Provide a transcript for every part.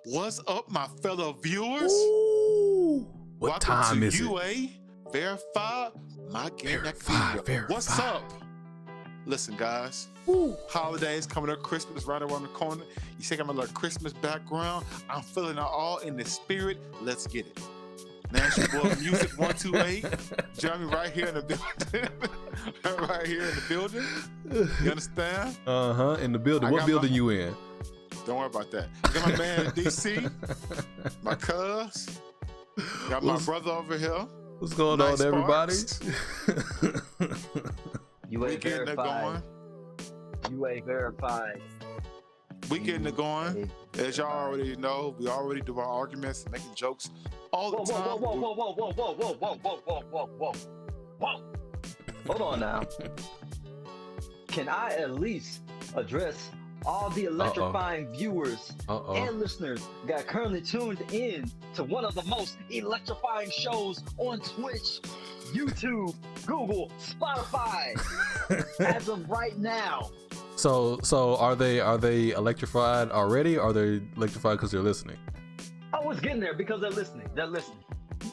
What's up, my fellow viewers? Ooh, what Welcome time to is UA Verified, my game Verified, academia. What's verified. up? Listen, guys. Ooh. Holidays coming up, Christmas right around the corner. You see, I got my little Christmas background. I'm feeling it all in the spirit. Let's get it. National Boy Music 128. Jeremy right here in the building. Right here in the building. You understand? In the building. I What got building my- you in? Don't worry about that. I got my man in DC, my cuz. Got my What's- brother over here. What's going Nice on, everybody? Sparks. UA We getting it verified. going. UA verified. We getting it going. As y'all already know, we already do our arguments, making jokes all the Whoa, time. whoa, whoa, whoa, whoa, whoa, whoa, whoa, whoa, whoa, whoa, whoa, whoa. Hold on now. Can I at least address all the electrifying viewers and listeners that are currently tuned in to one of the most electrifying shows on Twitch, YouTube, Google, Spotify, as of right now? So are they electrified already? Or are they electrified because they're listening? Oh, it's getting there because they're listening. They're listening.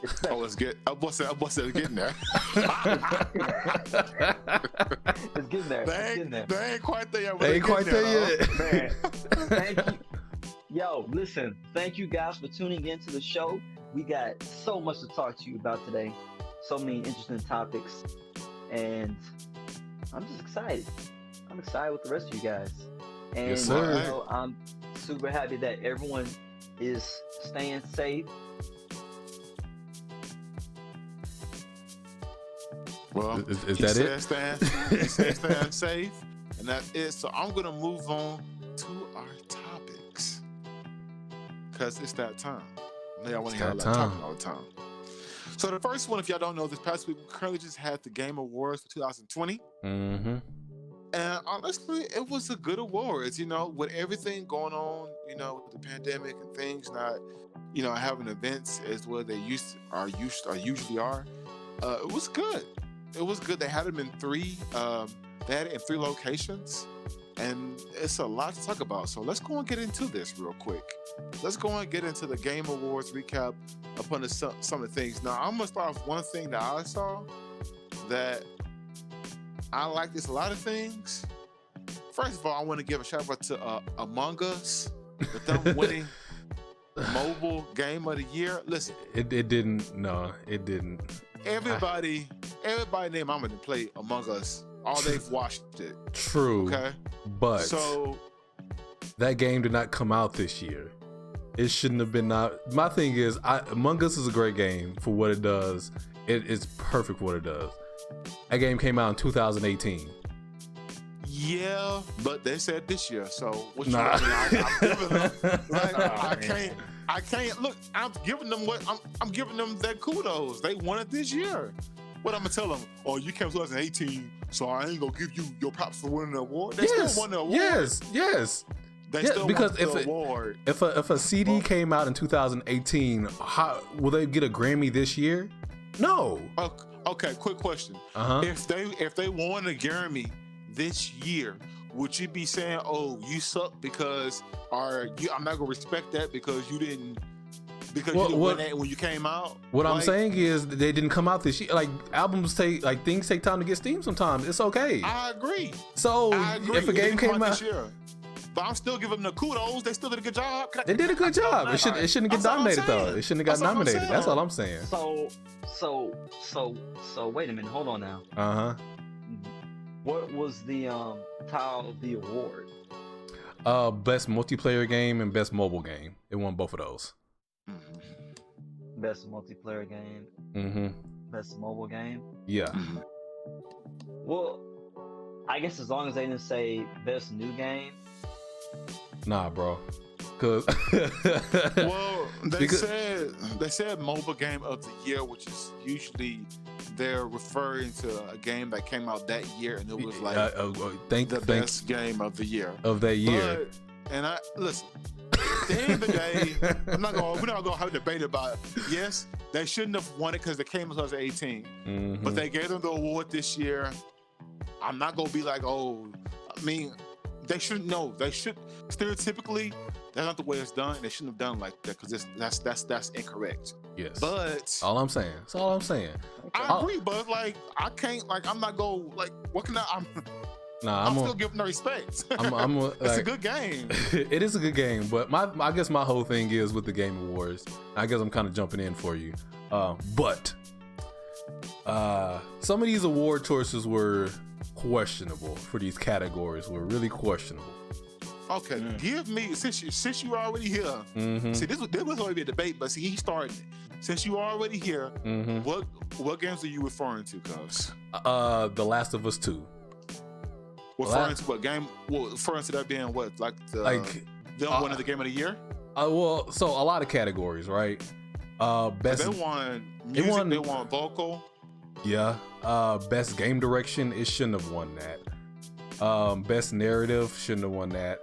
It's Oh, let's get. I must say, getting there. It's getting there. It's getting there. They ain't quite there yet. They ain't quite there yet. Man, thank you. Yo, listen, thank you guys for tuning in to the show. We got so much to talk to you about today. So many interesting topics. And I'm just excited. I'm excited with the rest of you guys. And Yes, sir. you know, I'm super happy that everyone is staying safe. Well, Is he that said it? He said stand safe, and that's it. So I'm gonna move on to our topics because it's that time. I know y'all want to hear that a lot time. talking all the time. So the first one, if y'all don't know, this past week we currently just had the Game Awards for 2020, Mm-hmm. and honestly, it was a good awards. You know, with everything going on, you know, with the pandemic and things not, you know, having events as well they usually are. It was good. It was good. They had them in three. They had it in 3 locations, and it's a lot to talk about. So let's go and get into this real quick. Let's go and get into the Game Awards recap upon some of the things. Now I'm gonna start with one thing that I saw that I like. This a lot of things. First of all, I want to give a shout out to Among Us with them winning mobile game of the year. Listen, It didn't. No, it didn't. everybody named Mama to play Among Us. All they've watched it. True. Okay. But So that game did not come out this year. It shouldn't have been out. My thing is, Among Us is a great game for what it does. It is perfect for what it does. That game came out in 2018. yeah, but they said this year. So what Nah. I'm giving them. Like, Oh, I can't look. I'm giving them I'm giving them their kudos. They won it this year. What I'm gonna tell them? Oh, you came 2018, so I ain't gonna give you your props for winning the award. They still won the award. Yes. They Yeah, still because won the award. If a CD came out in 2018, how will they get a Grammy this year? No. Okay, quick question. If they won a Grammy this year, would you be saying, "Oh, you suck because I'm not gonna respect that because you didn't win that when you came out"? What I'm Like, saying is that they didn't come out this year. Like things take time to get steam sometimes. It's okay. I agree. So I agree. if a It game didn't come came out, this year, but I'm still giving them the kudos. They still did a good job. they did a good job. It shouldn't get That's all I'm nominated though. saying. It shouldn't have got That's all I'm nominated. That's saying. all I'm saying. So wait a minute, hold on now. What was the title of the award? Best multiplayer game and best mobile game. It won both of those. Best multiplayer game, Mm-hmm. best mobile game. Yeah. Well, I guess as long as they didn't say best new game. Nah, bro. Cause Well, they Because- said mobile game of the year, which is usually they're referring to a game that came out that year, and it was like the best game of the year of that year. And I listen. At the end of the day, we're not gonna have a debate about it. Yes, they shouldn't have won it because they came in 2018, Mhm. but they gave them the award this year. I'm not gonna be like, oh, I mean, they shouldn't know. They should stereotypically That's not the way it's done. They shouldn't have done like that because that's incorrect. Yes. But all I'm saying. That's all I'm saying. I agree, but like I can't I'm not go like what can I'm still giving no respect. It's a good game. It is a good game, but I guess my whole thing is with the Game Awards. I guess I'm kind of jumping in for you, but some of these award choices were questionable for these categories. Were really questionable. Okay, give me since you already here. Mm-hmm. See, this was already a debate, but see, he started it. Since you already here, what games are you referring to, cuz? The Last of Us 2. Referring to what game? Well, referring to that being what, like one of the game of the year? Well, so a lot of categories, right? Best. They won music. They won vocal. Yeah. Best game direction. It shouldn't have won that. Best narrative shouldn't have won that.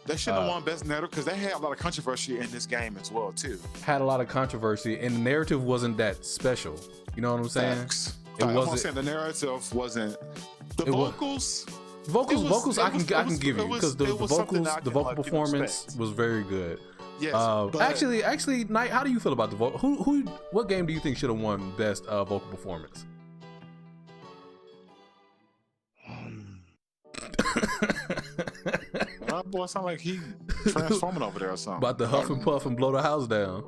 They shouldn't have won best narrative because they had a lot of controversy in this game as well too. Had a lot of controversy, and the narrative wasn't that special. You know what I'm saying? Facts. It wasn't. I'm saying the narrative wasn't. The vocals. Vocals, I can give you because the vocal performance was very good. Yes. Actually, Knight, how do you feel about the vocal? What game do you think should have won best vocal performance? That boy sound like he transforming over there or something. About to huff and puff and blow the house down.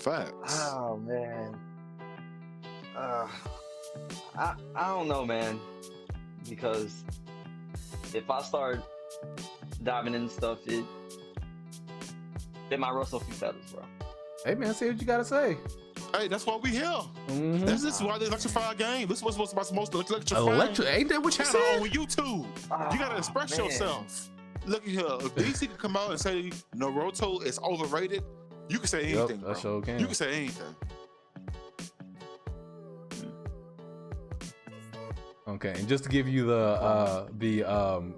Facts. Oh man. I don't know, man, because if I start diving into stuff, it might rustle a few feathers, bro. Hey man, say what you gotta say. Hey, that's why we here. Mm-hmm. This is why they electrify a game. This was supposed to be most electrifying. Ain't that what you channel said? on YouTube. You gotta express yourself. Look at here. If DC can come out and say Naruto is overrated, you can say anything. Yep, sure can. You can say anything. Okay, and just to give you the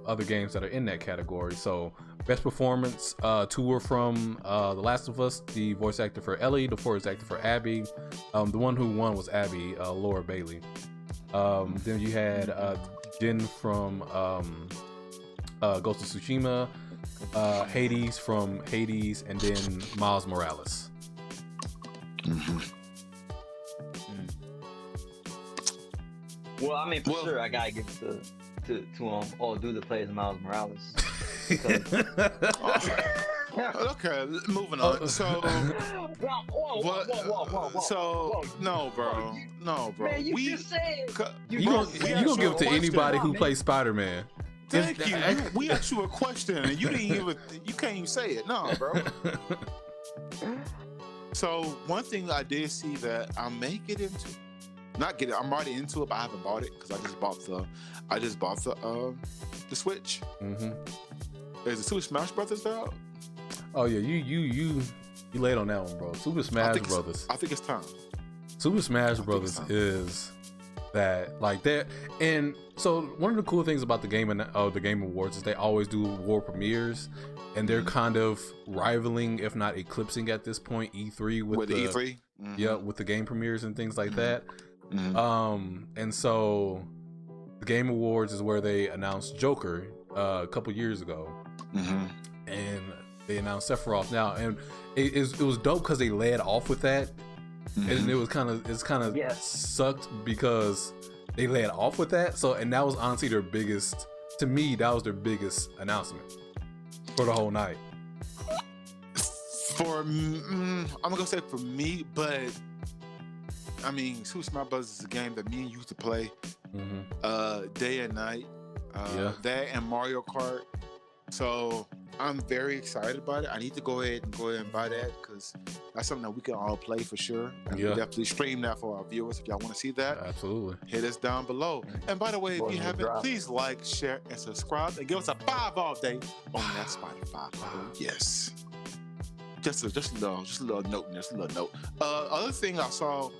other games that are in that category. So, best performance, two were from The Last of Us, the voice actor for Ellie, the voice actor for Abby. The one who won was Abby, Laura Bailey. Then you had Jin from Ghost of Tsushima, Hades from Hades, and then Miles Morales. Mm-hmm. Well, I mean, for sure, I gotta give it to all dude that plays Miles Morales. Okay, moving on. So, no, bro. Man, you just said you gonna give it to anybody who plays Spider-Man. Thank you. We asked you a question and you can't even say it. No, bro. So one thing I did see that I may get into, not get it. I'm already into it, but I haven't bought it because I just bought the Switch. Mm-hmm. Is the Super Smash Brothers out? Oh yeah, you laid on that one, bro. Super Smash Brothers. I think it's time. Super Smash Brothers is that like that, and so one of the cool things about the Game Awards is they always do world premieres, and they're kind of rivaling, if not eclipsing at this point, E3 with the E3. Mm-hmm. Yeah, with the game premieres and things like that. Mm-hmm. And so the Game Awards is where they announced Joker a couple years ago, and they announced Sephiroth now, and it was dope because they led off with that, and it was kind of sucked because they led off with that. So, and that was honestly their biggest, to me, that was their biggest announcement for the whole night. I'm gonna say for me, but I mean, Super Smash Bros. Is a game that me and you used to play day and night. That and Mario Kart. So I'm very excited about it. I need to go ahead and buy that because that's something that we can all play for sure. And we definitely stream that for our viewers if y'all want to see that. Absolutely. Hit us down below. And by the way, if you haven't, please like, share, and subscribe, and give us a 5 all day on that Spotify. Oh, yes. Just a little note in this, a little note. Other thing I saw,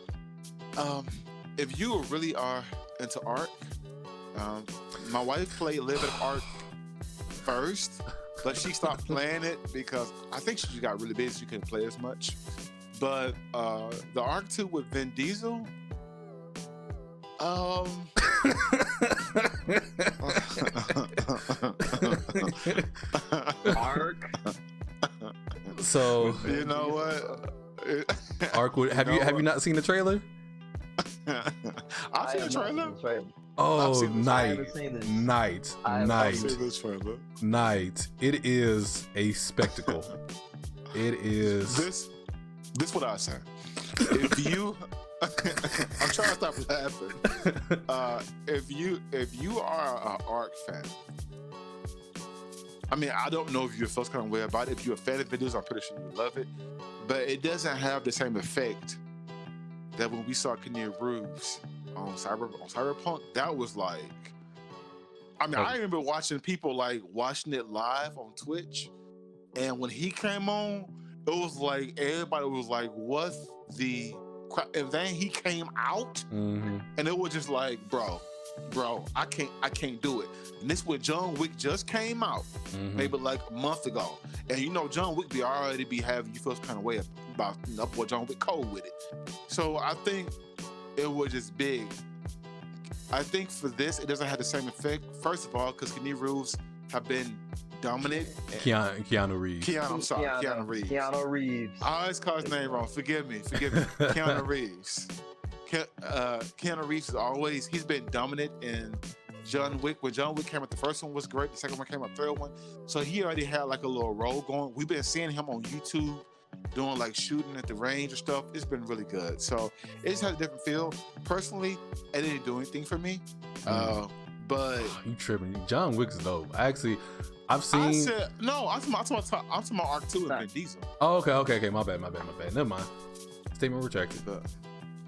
if you really are into art, my wife played Live at Art first, but she stopped playing it because I think she just got really busy. She couldn't play as much. But the Arc 2 with Vin Diesel, Arc. So you know what? Ark, have you not seen the trailer? I've seen the trailer. Oh, Night. It is a spectacle. It is. This what I say. If you, I'm trying to stop laughing. If you are an Ark fan, I mean, I don't know if you feel kind of way about it. If you're a fan of videos, I'm pretty sure you love it. But it doesn't have the same effect that when we saw Keanu Reeves on Cyberpunk. That was like, I mean, I remember watching people like watching it live on Twitch, and when he came on, it was like everybody was like, "What's the crap?" And then he came out, and it was just like, bro, I can't do it. And this when John Wick just came out, maybe like a month ago, and you know John Wick already be having you feel some kind of way about what John Wick cold with it. So I think it was just big. I think for this, it doesn't have the same effect. First of all, because Keanu Reeves have been dominant. Keanu Reeves. Keanu Reeves. Keanu Reeves. I always call his name wrong. Forgive me. Keanu Reeves. Keanu Reeves he's been dominant in John Wick. When John Wick came out, the first one was great. The second one came out, third one. So he already had like a little role going. We've been seeing him on YouTube doing like shooting at the range and stuff. It's been really good. So it just has a different feel. Personally, it didn't do anything for me. But you tripping? John Wick's dope. Actually, I've seen. I'm talking about Ark 2 and Vin Diesel. Oh, okay. My bad. Never mind. Statement retracted.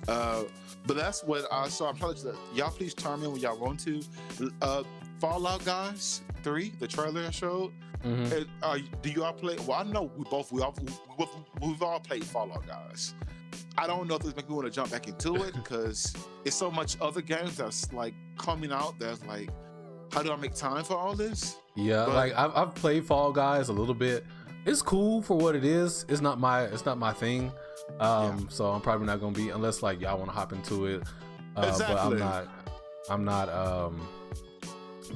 But that's what I saw. I'm trying to y'all please chime in when y'all want to. Fallout Guys 3, the trailer I showed. Do you all play? Well, I know we've all played Fallout Guys. I don't know if this makes me want to jump back into it because it's so much other games that's like coming out that's like, how do I make time for all this? Yeah, but, like I've played Fall Guys a little bit. It's cool for what it is. It's not my thing. So I'm probably not gonna be unless like y'all want to hop into it. Exactly. But I'm not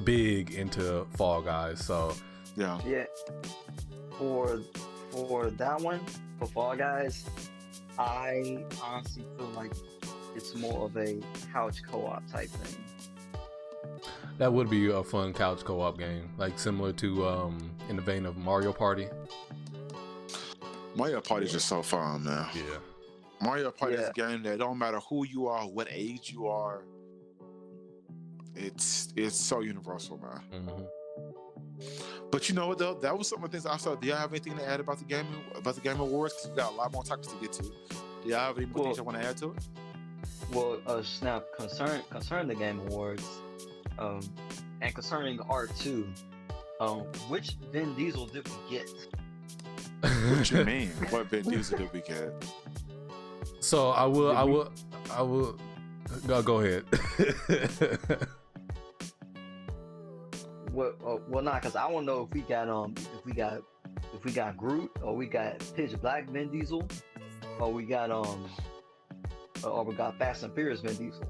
big into Fall Guys. So yeah. For that one, for Fall Guys, I honestly feel like it's more of a couch co-op type thing. That would be a fun couch co-op game, like similar to in the vein of Mario Party. Mario Party is just so fun, man. Yeah. Mario Party is a game that don't matter who you are, what age you are, it's so universal, man. But you know what though? That was some of the things I saw. Do y'all have anything to add about the Game Awards? Because we got a lot more topics to get to. Do y'all have any more things you want to add to it? Well, now concerning the Game Awards, and concerning Ark 2, which Vin Diesel did we get? What you mean? What Vin Diesel did we get? So I will go ahead. Well, not because I want to know if we got Groot, or we got Pitch Black Vin Diesel, or we got Fast and Furious Vin Diesel.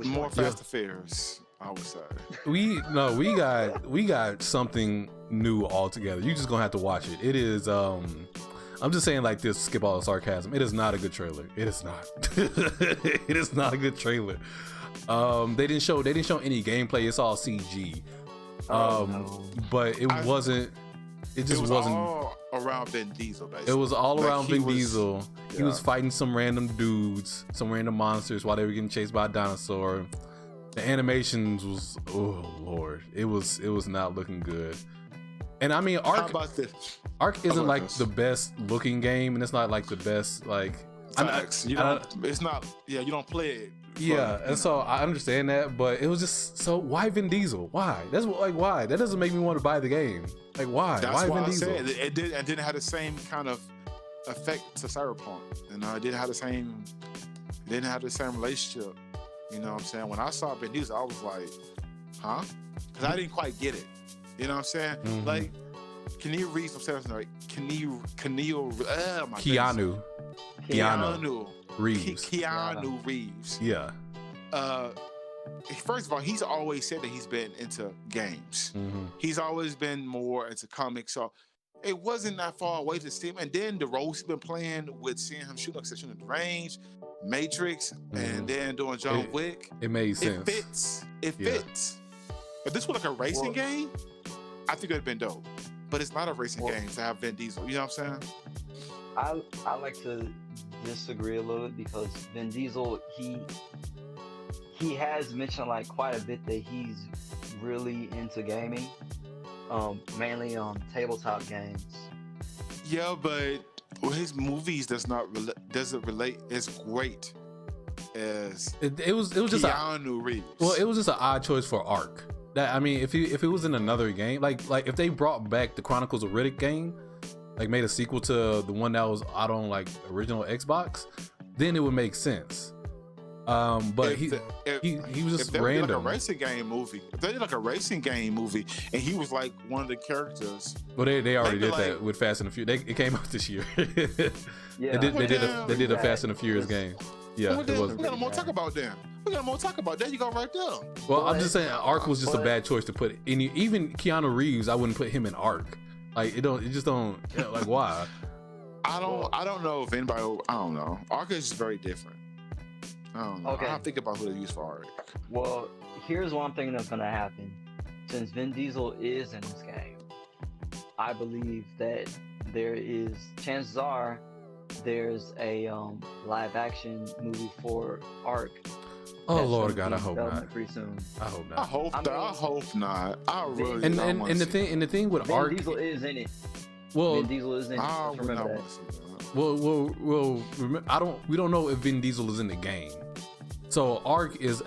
More Fast and Furious, I would say. We got something new altogether. You just gonna have to watch it. It is I'm just saying like this, skip all the sarcasm. It is not a good trailer. It is not. It is not a good trailer. They didn't show any gameplay. It's all CG. But it wasn't. It just wasn't all around Vin Diesel. Basically. It was all like around Vin Diesel. Yeah. He was fighting some random dudes, some random monsters while they were getting chased by a dinosaur. The animations was, oh Lord, it was not looking good. And I mean, Ark isn't like the best looking game, and it's not like the best like. You don't play it. Yeah, and so I understand that, but it was just so why Vin Diesel? Why? That's why? That doesn't make me want to buy the game. Like why? That's why why Vin I Diesel? said it didn't have the same kind of effect to Cyberpunk. It didn't have the same relationship. You know what I'm saying? When I saw Vin Diesel, I was like, huh? Because I didn't quite get it. You know what I'm saying? Mm-hmm. Like, Keanu Reeves, I'm saying, like, Keanu Reeves. Yeah. First of all, he's always said that he's been into games. Mm-hmm. He's always been more into comics. So it wasn't that far away to see him. And then the roles he's been playing with seeing him shoot like shooting at the range, Matrix, and then doing John Wick. It made sense. It fits. It fits. If this was like a racing game, I think it would have been dope. But it's not a racing game to have Vin Diesel. You know what I'm saying? I like to disagree a little bit because Vin Diesel, he has mentioned like quite a bit that he's really into gaming, mainly on tabletop games. Yeah, but his movies doesn't relate as great as it was just Keanu Reeves. Well, it was just an odd choice for Ark. That, I mean, if it was in another game, like if they brought back the Chronicles of Riddick game, like made a sequel to the one that was out on like original Xbox, then it would make sense. But he was just random. Like a racing game movie. If they did like a racing game movie, and he was like one of the characters. Well, they already did that with Fast and the Furious. It came out this year. Yeah, they did a Fast and the Furious game. Yeah, we got more to talk about then. There you go, right there. Well, I'm just saying, Ark was just a bad choice to put. And even Keanu Reeves, I wouldn't put him in Ark. Like it just don't. Like why? I don't know if anybody. I don't know. Ark is just very different. I don't know. Okay. I have to think about who they use for Ark. Well, here's one thing that's gonna happen. Since Vin Diesel is in this game, I believe that chances are there's a live action movie for Ark. Oh Lord God, I hope not. Pretty soon. I hope not. I hope not. I really. And the thing with Ark, Vin Diesel is in it. Well, Vin Diesel is in it. Remember that. Well. We don't know if Vin Diesel is in the game. So Ark is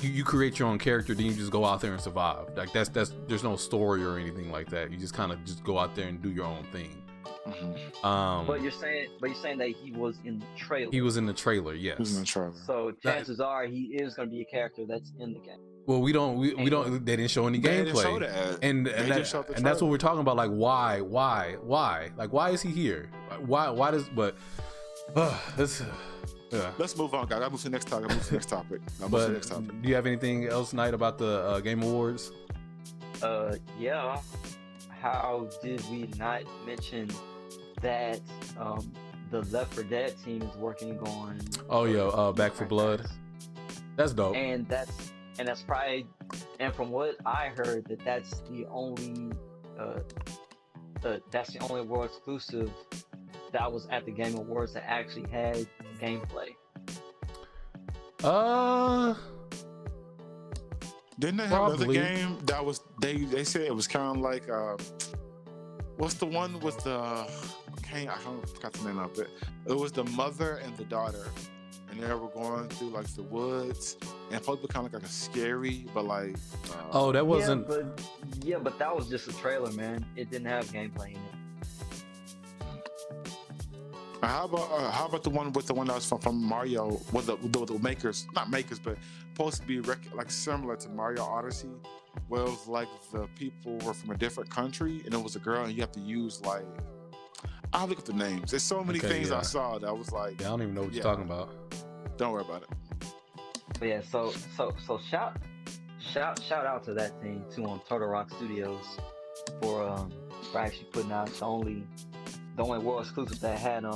you create your own character, then you just go out there and survive. Like that's there's no story or anything like that. You just kind of just go out there and do your own thing. Mm-hmm. But you're saying that he was in the trailer. He was in the trailer, yes. He was in the trailer. So chances are he is going to be a character that's in the game. Well, we don't. They didn't show any gameplay, and that's what we're talking about. Like, why? Like, why is he here? Why does? But this. Let's move on, guys. I'll move to the next topic. Do you have anything else, Knight, about the Game Awards? Yeah. How did we not mention that the Left 4 Dead team is working on? Oh yeah, Back 4 Blood. That's dope. And that's probably, and from what I heard, that's the only world exclusive that was at the Game Awards that actually had gameplay. Didn't they have another game that was they said it was kind of like what's the one with the I forgot the name of it. It was the mother and the daughter, and they were going through like the woods, and it probably kind of like a scary, but like that wasn't. Yeah, but that was just a trailer, man. It didn't have gameplay in it. How about the one that was from Mario with the makers, not makers, but supposed to be like similar to Mario Odyssey, where it was like the people were from a different country and it was a girl and you have to use like, I'll look at the names. There's so many things I saw that was like, I don't even know what you're talking about. Don't worry about it. But yeah, so shout out to that team too on Turtle Rock Studios for actually putting out the only world exclusive that had a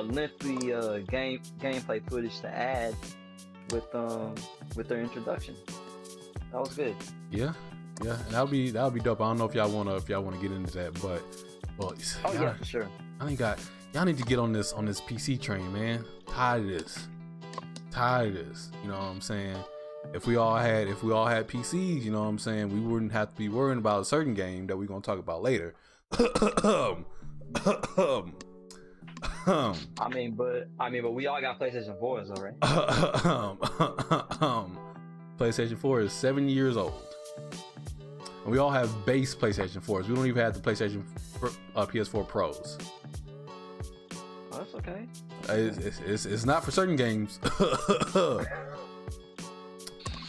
lengthy gameplay footage to add with their introduction. That was good. Yeah, and that'll be dope. I don't know if y'all wanna get into that, but yeah, for sure. I think y'all need to get on this PC train, man. Tired of this. You know what I'm saying? If we all had PCs, you know what I'm saying, we wouldn't have to be worrying about a certain game that we're gonna talk about later. I mean, but we all got PlayStation 4s, all right? PlayStation 4 is 7 years old, and we all have base PlayStation 4s. We don't even have the PlayStation PS4 Pros. Oh, that's okay. It's not for certain games.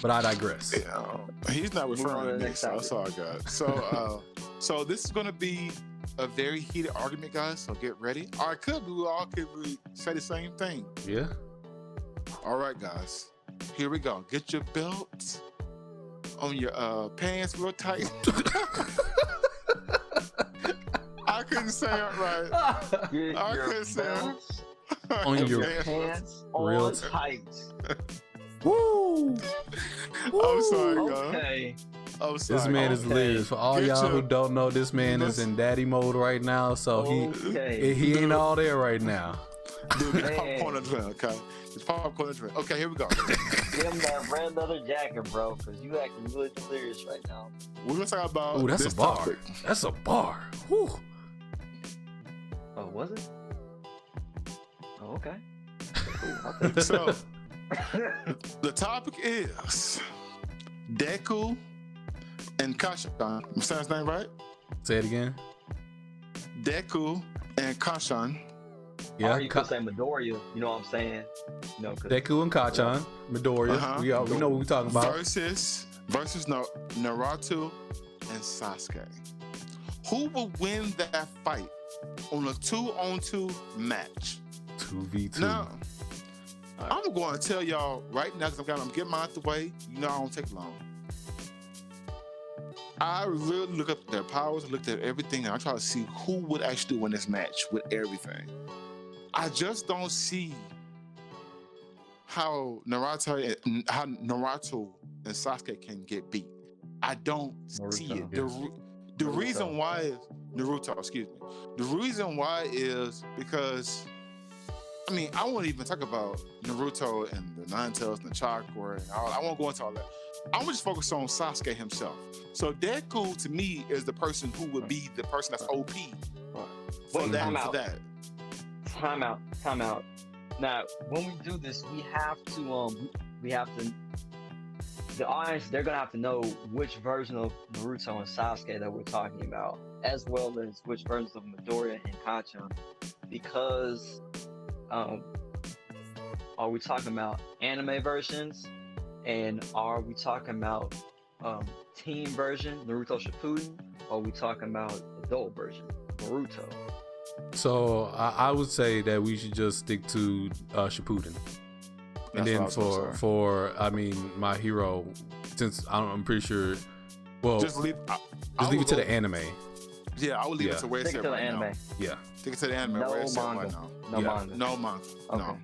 But I digress. Yeah, he's not referring to me, so that's all I got. So this is going to be a very heated argument, guys. So get ready. Or it could be we all could say the same thing. Yeah. All right, guys. Here we go. Get your belts on your pants real tight. say it right. Get I your couldn't say it. belts On and your your pants real on tight. Woo! I'm sorry, God. Okay. I'm sorry. This man is Okay. lyrics. For all Get y'all who your- don't know, this man is in daddy mode right now, so Okay. he ain't all there right now. Dude, it's Man. popcorn and drink, okay? It's popcorn and drink. Okay, here we go. Give him that red leather jacket, bro, because you acting really delirious right now. We're gonna talk about Ooh, that's this a bar. topic. That's a bar. Whew. Oh, was it? Oh, okay. Cool. I'll take it. So, the topic is Deku and Kachan. I'm saying his name right? Say it again. Deku and Kachan. Yeah, Or you could say Midoriya, you know what I'm saying? You know, 'cause- Deku and Kachan, Midoriya. Uh-huh. We know what we're talking about. Versus Naruto and Sasuke. Who will win that fight on a 2-on-2 match? 2v2. Now, I'm going to tell y'all right now because I'm getting mine out the way. You know I don't take long. I really looked up their powers, looked at everything, and I try to see who would actually win this match with everything. I just don't see how Naruto and Sasuke can get beat. I don't see it. The reason why is Naruto, excuse me. The reason why is because I mean, I won't even talk about Naruto and the Nine Tails and the chakra and all. I won't go into all that. I'm gonna just focus on Sasuke himself. So Deku to me is the person who would be the person that's OP for Wait, that. time For out. that. Time out. Now, when we do this, we have to, the audience, they're gonna have to know which version of Naruto and Sasuke that we're talking about, as well as which versions of Midoriya and Kachan, because, are we talking about anime versions, and are we talking about teen version Naruto Shippuden, or are we talking about adult version Naruto? So I would say that we should just stick to Shippuden. And then for I mean my hero, since I'm pretty sure, well, Just leave. just leave it to the anime. Yeah, I would leave Yeah. it to where it's Stick at to the right anime. now. Yeah. Stick it to the anime No where it's at right manga. now. No Yeah. manga. No manga. Okay. No.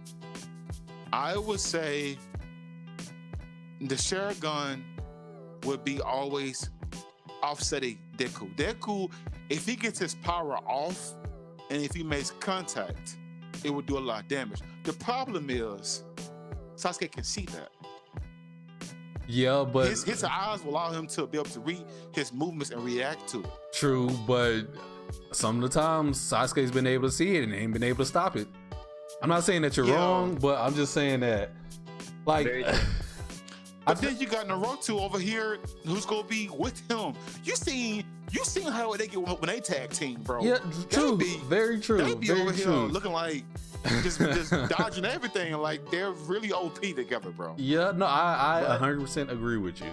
I would say the Sharingan would be always offsetting Deku. Deku, if he gets his power off and if he makes contact, it would do a lot of damage. The problem is Sasuke can see that. Yeah, but His eyes will allow him to be able to read his movements and react to it. true, but some of the times Sasuke's been able to see it and ain't been able to stop it. I'm not saying that you're Yeah. wrong, but I'm just saying that, like, Very true. But then you got Naruto over here who's gonna be with him. You seen how they get when they tag team, bro. yeah, true, very true, They be very over here true. looking like just dodging everything, like they're really OP together, bro. Yeah, no, I But- 100% agree with you.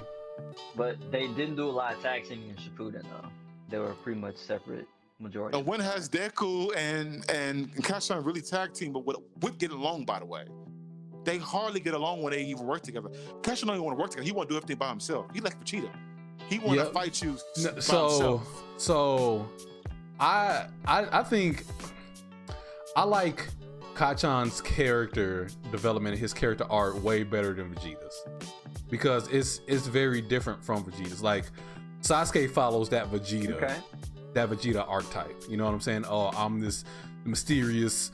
But they didn't do a lot of tag teaming in Shippuden though. They were pretty much separate majority. And when has Deku and Kachan really tag team, but would get along, by the way? They hardly get along when they even work together. Kachan don't even want to work together. He want to do everything by himself. He like Vegeta. He want to Yep. fight you by So himself. I think I like Kachan's character development, his character art way better than Vegeta's, because it's very different from Vegeta's. Like Sasuke follows that Vegeta archetype. You know what I'm saying? Oh, I'm this mysterious,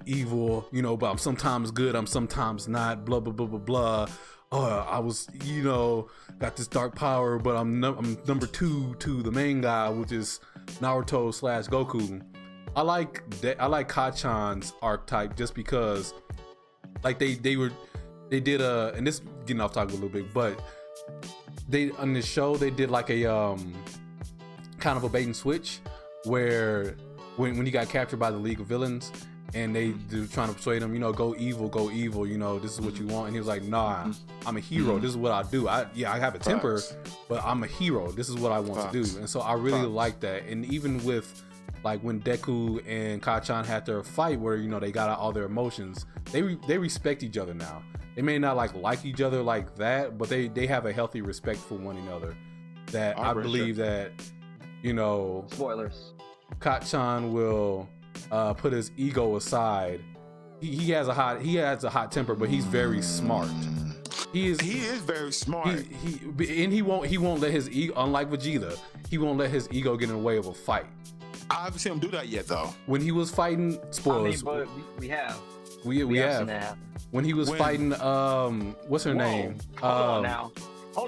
evil, but I'm sometimes good, I'm sometimes not, blah, blah, blah, blah, blah. I was, got this dark power, but I'm number 2 to the main guy, which is Naruto/Goku. I like Kachan's archetype just because, like, they did and this getting off topic a little bit, but they on the show they did like a kind of a bait and switch where when he got captured by the League of Villains and they were trying to persuade him, go evil, this is what you want, and he was like, nah, I'm a hero, this is what I do. I have a temper, but I'm a hero, this is what I want to do. And so I really like that. And even with like when Deku and Kachan had their fight where they got out all their emotions, they respect each other now. They may not like each other like that, but they have a healthy respect for one another that I believe that Spoilers. Kachan will put his ego aside. He has a hot temper, but he's very smart. He is very smart. He won't let his ego, unlike Vegeta, he won't let his ego get in the way of a fight. I haven't seen him do that yet, though. When he was fighting, spoilers. But we have. We have. When he was fighting, what's her name? Hold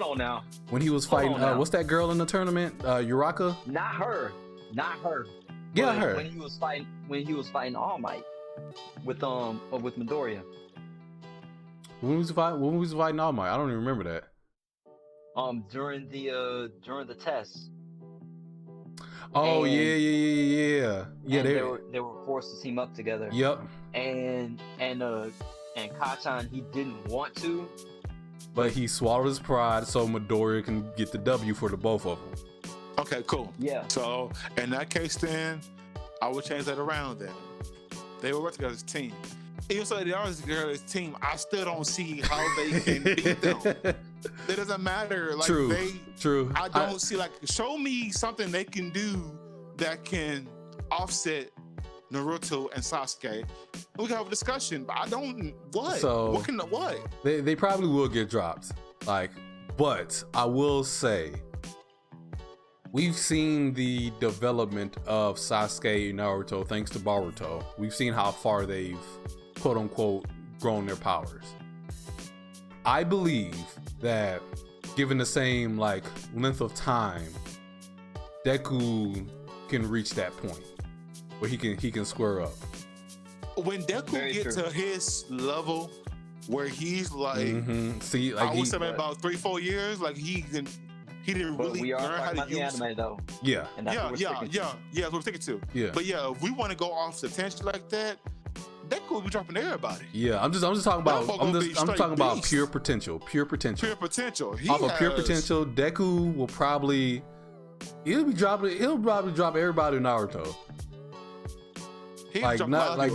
on now. When he was fighting, what's that girl in the tournament? Uraka? Not her. Yeah, her. When he was fighting All Might with Midoriya. When was fighting All Might? I don't even remember that. During the test. Oh, yeah. They were forced to team up together. Yep. And Kachan, he didn't want to, but he swallowed his pride so Midoriya can get the W for the both of them. Okay, cool. Yeah. So in that case, then I would change that around. Then they were working together as a team. Even so, they are together as a team. I still don't see how they can beat them. It doesn't matter. Like True. I don't see, like, show me something they can do that can offset Naruto and Sasuke. We can have a discussion, but I don't. What? So what? They probably will get dropped. But I will say, we've seen the development of Sasuke and Naruto thanks to Boruto. We've seen how far they've, quote unquote, grown their powers. I believe that given the same length of time, Deku can reach that point where he can square up. When Deku gets to his level where he's see, I would say about 3-4 years, he didn't really learn how to use the anime, though. Yeah. That's what we're thinking too. Yeah. But yeah, if we want to go off the tangent like that, Deku will be dropping everybody. Yeah, I'm just talking about talking about pure potential. Pure potential. Off of pure potential, Deku will probably he'll probably drop everybody in Naruto.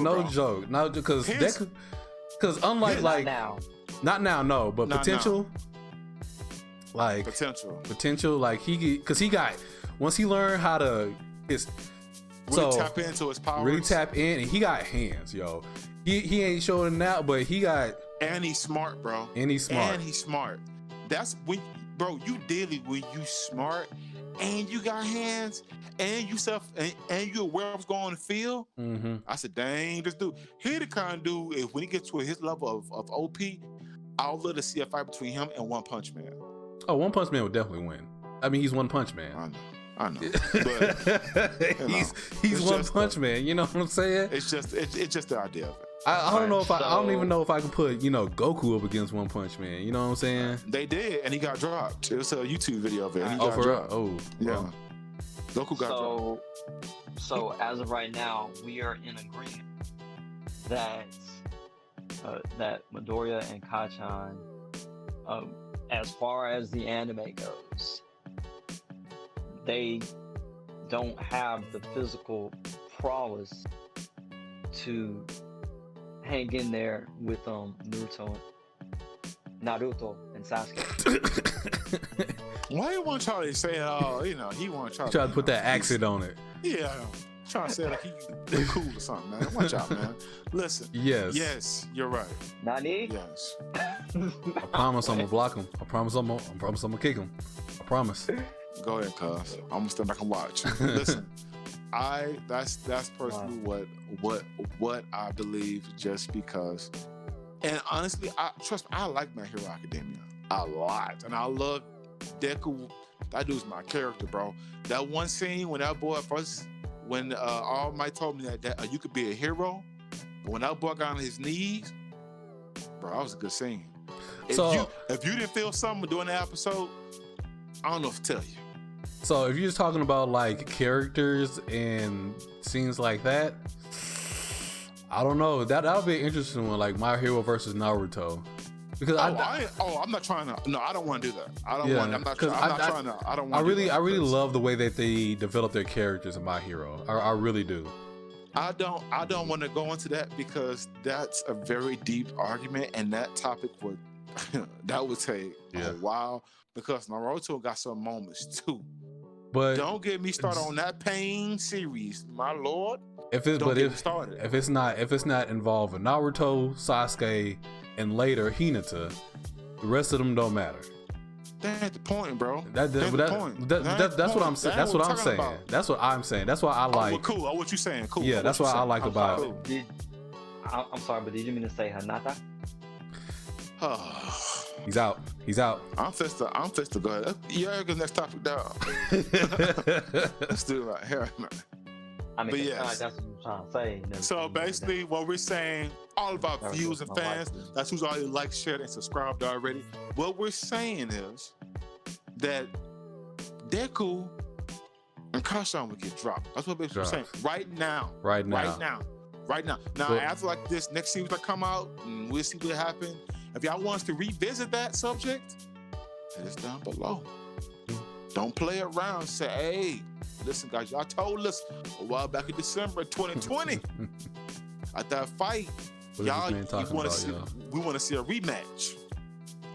No joke. No, because Deku, because unlike not now, no, but not potential now. Potential he got once he learned how to tap into his powers. Really tap in, and he got hands, yo. He ain't showing it out, but he got. And he's smart, bro. He's smart. That's when, bro. You when you smart, and you got hands, and you aware of what's going on in the field. Mm-hmm. I said, dang, this dude. He the kind of dude. If when he gets to his level of OP, I'll love to see a fight between him and One Punch Man. Oh, One Punch Man would definitely win. I mean, he's One Punch Man. I know. But, he's One Punch Man. You know what I'm saying? It's just the idea of it. I don't know if I don't even know if I can put Goku up against One Punch Man. You know what I'm saying? They did, and he got dropped. It was a YouTube video of it. And he got dropped. Yeah. Goku got dropped. So as of right now, we are in agreement that Midoriya and Kachan, as far as the anime goes, they don't have the physical prowess to hang in there with Naruto and Sasuke. Why you want Charlie to say it all? He want Charlie. Try to put that accent on it. Yeah, trying to say like he cool or something, man. Watch out, man. Listen. Yes, you're right. Nani? Yes. I promise I'm gonna block him. I promise I'm gonna kick him. I promise. Go ahead, cuz. I'm gonna stand back and watch. Listen, that's personally what I believe, just because. And honestly, I like My Hero Academia a lot, and I love Deku. That dude's my character, bro. That one scene when that boy when All Might told me that you could be a hero, but when that boy got on his knees, bro, that was a good scene. If you didn't feel something during the episode, I don't know what to tell you. So if you're just talking about characters and scenes like that, I don't know. That'll be an interesting one, like My Hero versus Naruto. Because I'm not trying to. No, I don't want to do that. I don't want. I'm not trying to. I don't want. I really love the way that they develop their characters in My Hero. I really do. I don't want to go into that because that's a very deep argument, and that topic would take a while, because Naruto got some moments too. But don't get me started on that Pain series, my lord. If it's not involving Naruto, Sasuke, and later Hinata, the rest of them don't matter. That's the point, bro. That's what I'm saying. That's what I'm saying. That's what I'm saying. That's why I like. Oh, well, cool. Oh, what you saying? Cool. Yeah, that's what I like about it. I'm sorry, but did you mean to say Hinata? He's out. I'm just to go ahead. Yeah, go next topic down. Let's do it right here. I mean, but yes. that's what I'm trying to say. So basically, what we're saying, all of our viewers and fans, that's who's already liked, shared, and subscribed already. What we're saying is that Deku and Kachan will get dropped. That's what we're saying right now. Now, after like this next series that come out, and we'll see what happens. If y'all want us to revisit that subject, hit us down below. Don't play around. Say, hey, listen, guys, y'all told us a while back in December 2020 at that fight, we want to see a rematch.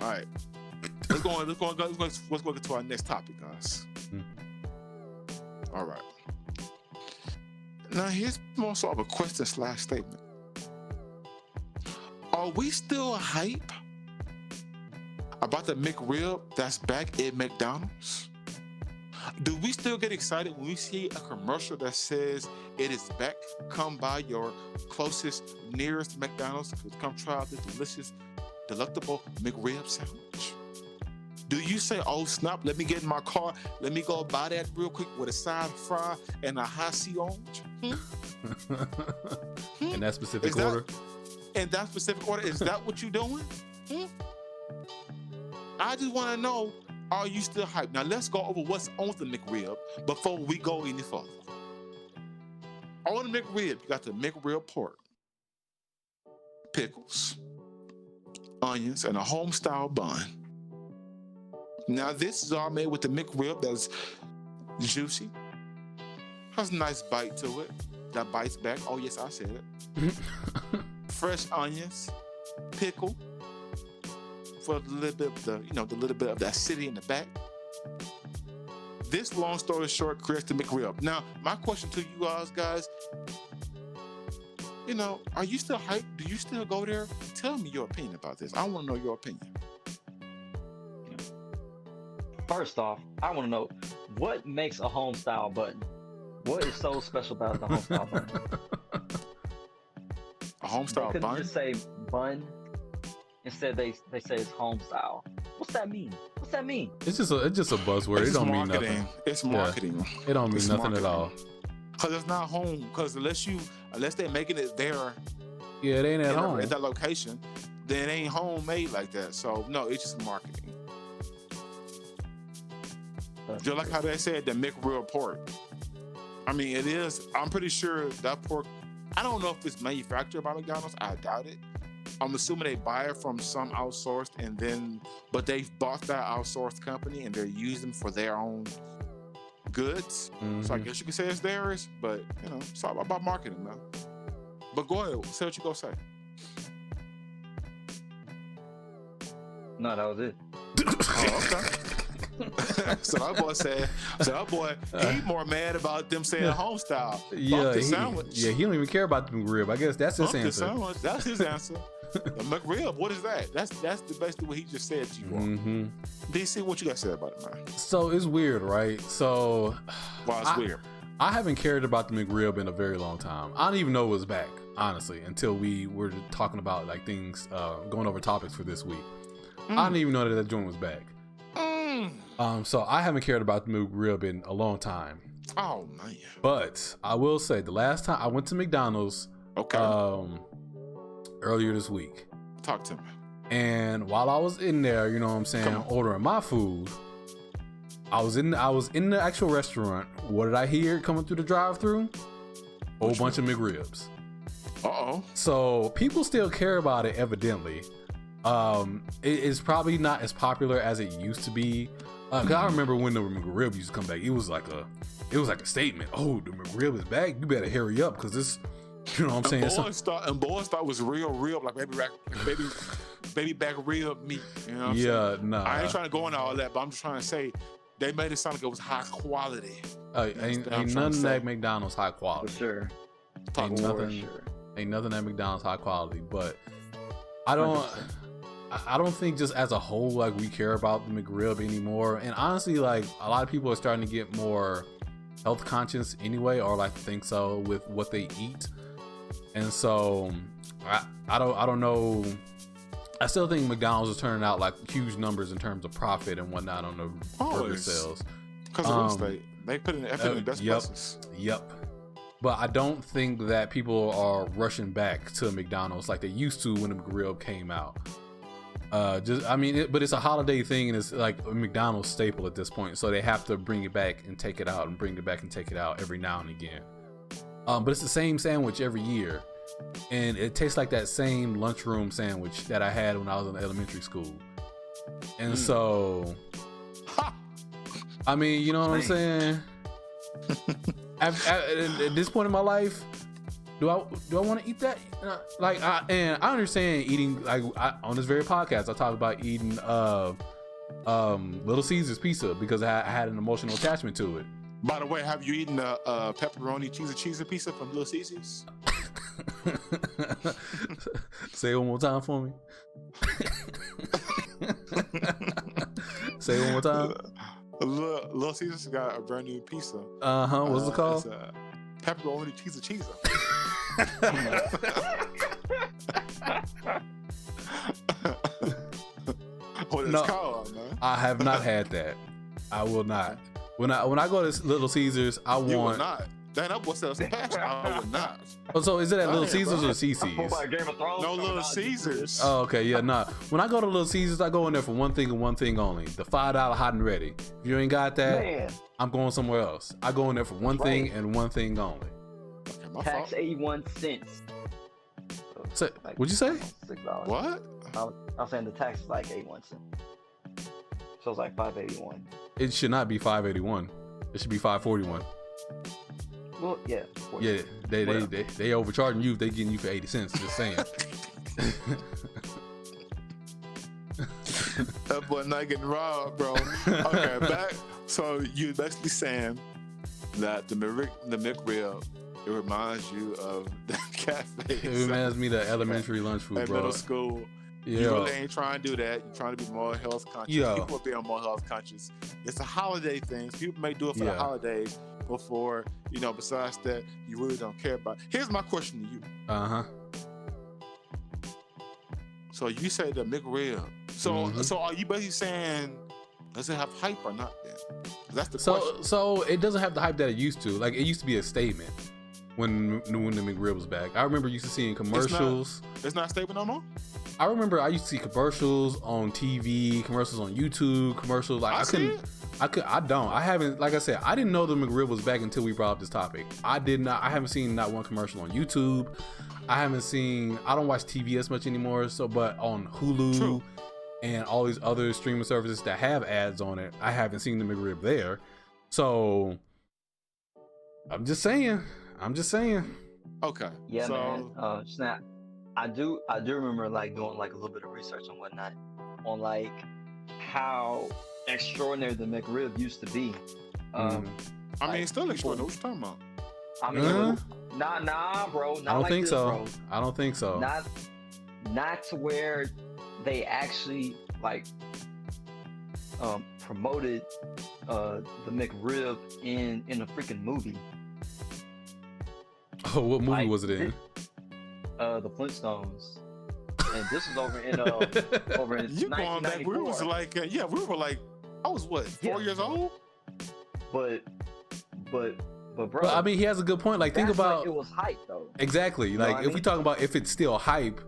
All right, let's go to our next topic, guys. All right. Now here's more sort of a question / statement. Are we still hype about the McRib that's back at McDonald's? Do we still get excited when we see a commercial that says it is back? Come by your closest, nearest McDonald's to come try out the delicious, delectable McRib sandwich. Do you say, oh snap, let me get in my car, let me go buy that real quick with a side fry and a high C orange? In that specific order? In that specific order, is that what you're doing? I just want to know, are you still hyped? Now let's go over what's on the McRib before we go any further. On the McRib, you got the McRib pork, pickles, onions, and a home-style bun. Now this is all made with the McRib that's juicy, has a nice bite to it, that bites back. Oh yes, I said it. Fresh onions, pickle, for a little bit of the little bit of the acidity in the back. This, long story short, creates the McRib. Now, my question to you guys, are you still hyped? Do you still go there? Tell me your opinion about this. I want to know your opinion. First off, I want to know what makes a home style button. What is so special about the home style button? A home style bun? Couldn't just say bun. Instead, they say it's home style. What's that mean? It's just a buzzword. It don't mean nothing. It's marketing. Yeah. It don't mean nothing at all. Cause it's not home. Cause unless they're making it there. Yeah, it ain't at home. At that location, then it ain't homemade like that. So no, it's just marketing. Just like how they said the McRib pork. I mean, it is. I'm pretty sure that pork. I don't know if it's manufactured by McDonald's. I doubt it. I'm assuming they buy it from some outsourced, but they've bought that outsourced company and they're using for their own goods. Mm-hmm. So I guess you could say it's theirs, but it's all about marketing, man. But go ahead, say what you gonna say. No, that was it. Oh, okay. So that boy he more mad about them saying home style. Yeah, he don't even care about the McRib. I guess that's his answer. That's his answer. The McRib, what is that? That's basically what he just said to you. Mm-hmm. DC, what you got to say about it, man? So it's weird, right? So why it's weird? I haven't cared about the McRib in a very long time. I don't even know it was back, honestly, until we were talking about like things, going over topics for this week. I didn't even know that joint was back. So I haven't cared about the McRib in a long time. Oh man! But I will say the last time I went to McDonald's, earlier this week. Talk to me. And while I was in there, you know what I'm saying, ordering my food, I was in the actual restaurant. What did I hear coming through the drive-thru? Whole bunch of McRibs. Uh-oh. So people still care about it, evidently. It is probably not as popular as it used to be. Cause I remember when the McRib used to come back, it was like a statement. Oh, the McRib is back. You better hurry up, cause this, you know what I'm saying. Boys thought it was real, like baby back rib meat. You know what I'm saying? Nah. I ain't trying to go into all that, but I'm just trying to say, they made it sound like it was high quality. Ain't nothing at McDonald's high quality. For sure. Ain't nothing at McDonald's high quality. But I don't think just as a whole like we care about the McRib anymore. And honestly, like a lot of people are starting to get more health conscious anyway, or like think so with what they eat. And so I don't know. I still think McDonald's is turning out like huge numbers in terms of profit and whatnot on the burger sales. Because of real estate. They put in the effort in the best places. Yep. But I don't think that people are rushing back to McDonald's like they used to when the McRib came out. But it's a holiday thing, and it's like a McDonald's staple at this point. So they have to bring it back and take it out, and bring it back and take it out every now and again. But it's the same sandwich every year, and it tastes like that same lunchroom sandwich that I had when I was in elementary school. And so, I mean, you know what I'm saying? At this point in my life, do I want to eat that? I understand eating on this very podcast. I talk about eating Little Caesars pizza because I had an emotional attachment to it. By the way, have you eaten a pepperoni cheese pizza from Little Caesars? Say it one more time for me. Say it one more time. Little Caesars got a brand new pizza. What's it called? It's pepperoni cheese. What it's called, man? I have not had that. I will not. When I go to Little Caesars, I want. You will not. Damn, that boy said some passion. I would not. Oh, so is it at Little Caesars or CC's? No, Little Caesars. Oh, okay, yeah, nah. When I go to Little Caesars, I go in there for one thing and one thing only: the $5 hot and ready. If you ain't got that, man, I'm going somewhere else. I go in there for one thing and one thing only. Okay, tax 81 cents. So, what'd you say? $6. What? I was saying the tax is like 81 cents. So it's like $5.81. It should not be $5.81. It should be $5.41. Well, yeah. Yeah, they overcharging you if they getting you for 80 cents. Just saying. That boy not getting robbed, bro. Okay, back. So you basically saying that the McRib, it reminds you of the cafe. It reminds me of the elementary lunch food, at bro. Middle school. Yeah. You really ain't trying to do that. You're trying to be more health conscious. Yeah. People are being more health conscious. It's a holiday thing. So people may do it for the holidays before, besides that, you really don't care about. Here's my question to you. So you say the McRib. So are you basically saying, does it have hype or not then? That's the question. So it doesn't have the hype that it used to. Like, it used to be a statement when the McRib was back. I remember used to seeing commercials. It's not a statement no more? I remember I used to see commercials on TV, commercials on YouTube, commercials like I haven't, like I said, I didn't know the McRib was back until we brought up this topic. I haven't seen not one commercial on YouTube. I don't watch TV as much anymore. But on Hulu and all these other streaming services that have ads on it, I haven't seen the McRib there. So I'm just saying. Okay. Yeah, man. Snap. I do remember like doing like a little bit of research and whatnot on like how extraordinary the McRib used to be. I mean, it's still extraordinary. What you talking about? I mean, nah, bro. Not I don't like think this, so. Bro. I don't think so. Not to where they actually like promoted the McRib in a freaking movie. Oh, what movie was it in? The Flintstones, and this was over in you going back? We was like, we were like, I was what, 4 years old? But bro. But I mean, he has a good point. Like, think about it was hype though. Exactly. You like, if we talk about if it's still hype,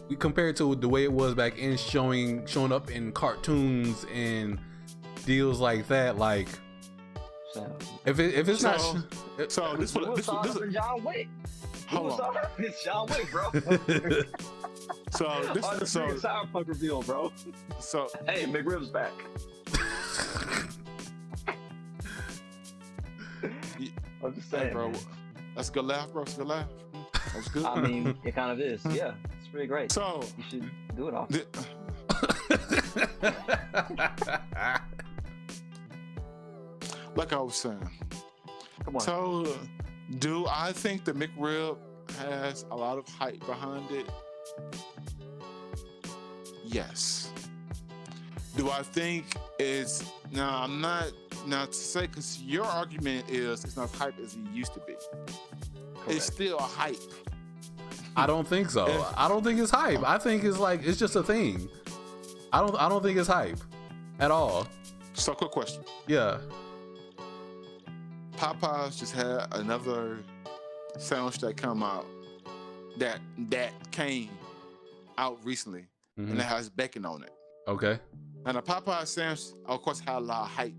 we compare it to the way it was back in showing up in cartoons and deals like that. Like, if it's not. So this was John Wick. It's John Wick, bro. So Cyberpunk reveal, bro. So hey, McRib's back. I'm just saying, bro. That's a good laugh, bro. That's a good laugh. That was good. I mean, it kind of is. Yeah, it's pretty great. So you should do it often. like I was saying. Come on. So, do I think the McRib has a lot of hype behind it? Yes. Do I think it's I'm not now to say, because your argument is it's not as hype as it used to be. Correct. It's still a hype. I don't think so. I don't think it's hype. I think it's like it's just a thing. I don't think it's hype at all. So, quick question. Yeah. Popeyes just had another sandwich that came out recently, and it has bacon on it. Okay. And the Popeye sandwich, of course, had a lot of hype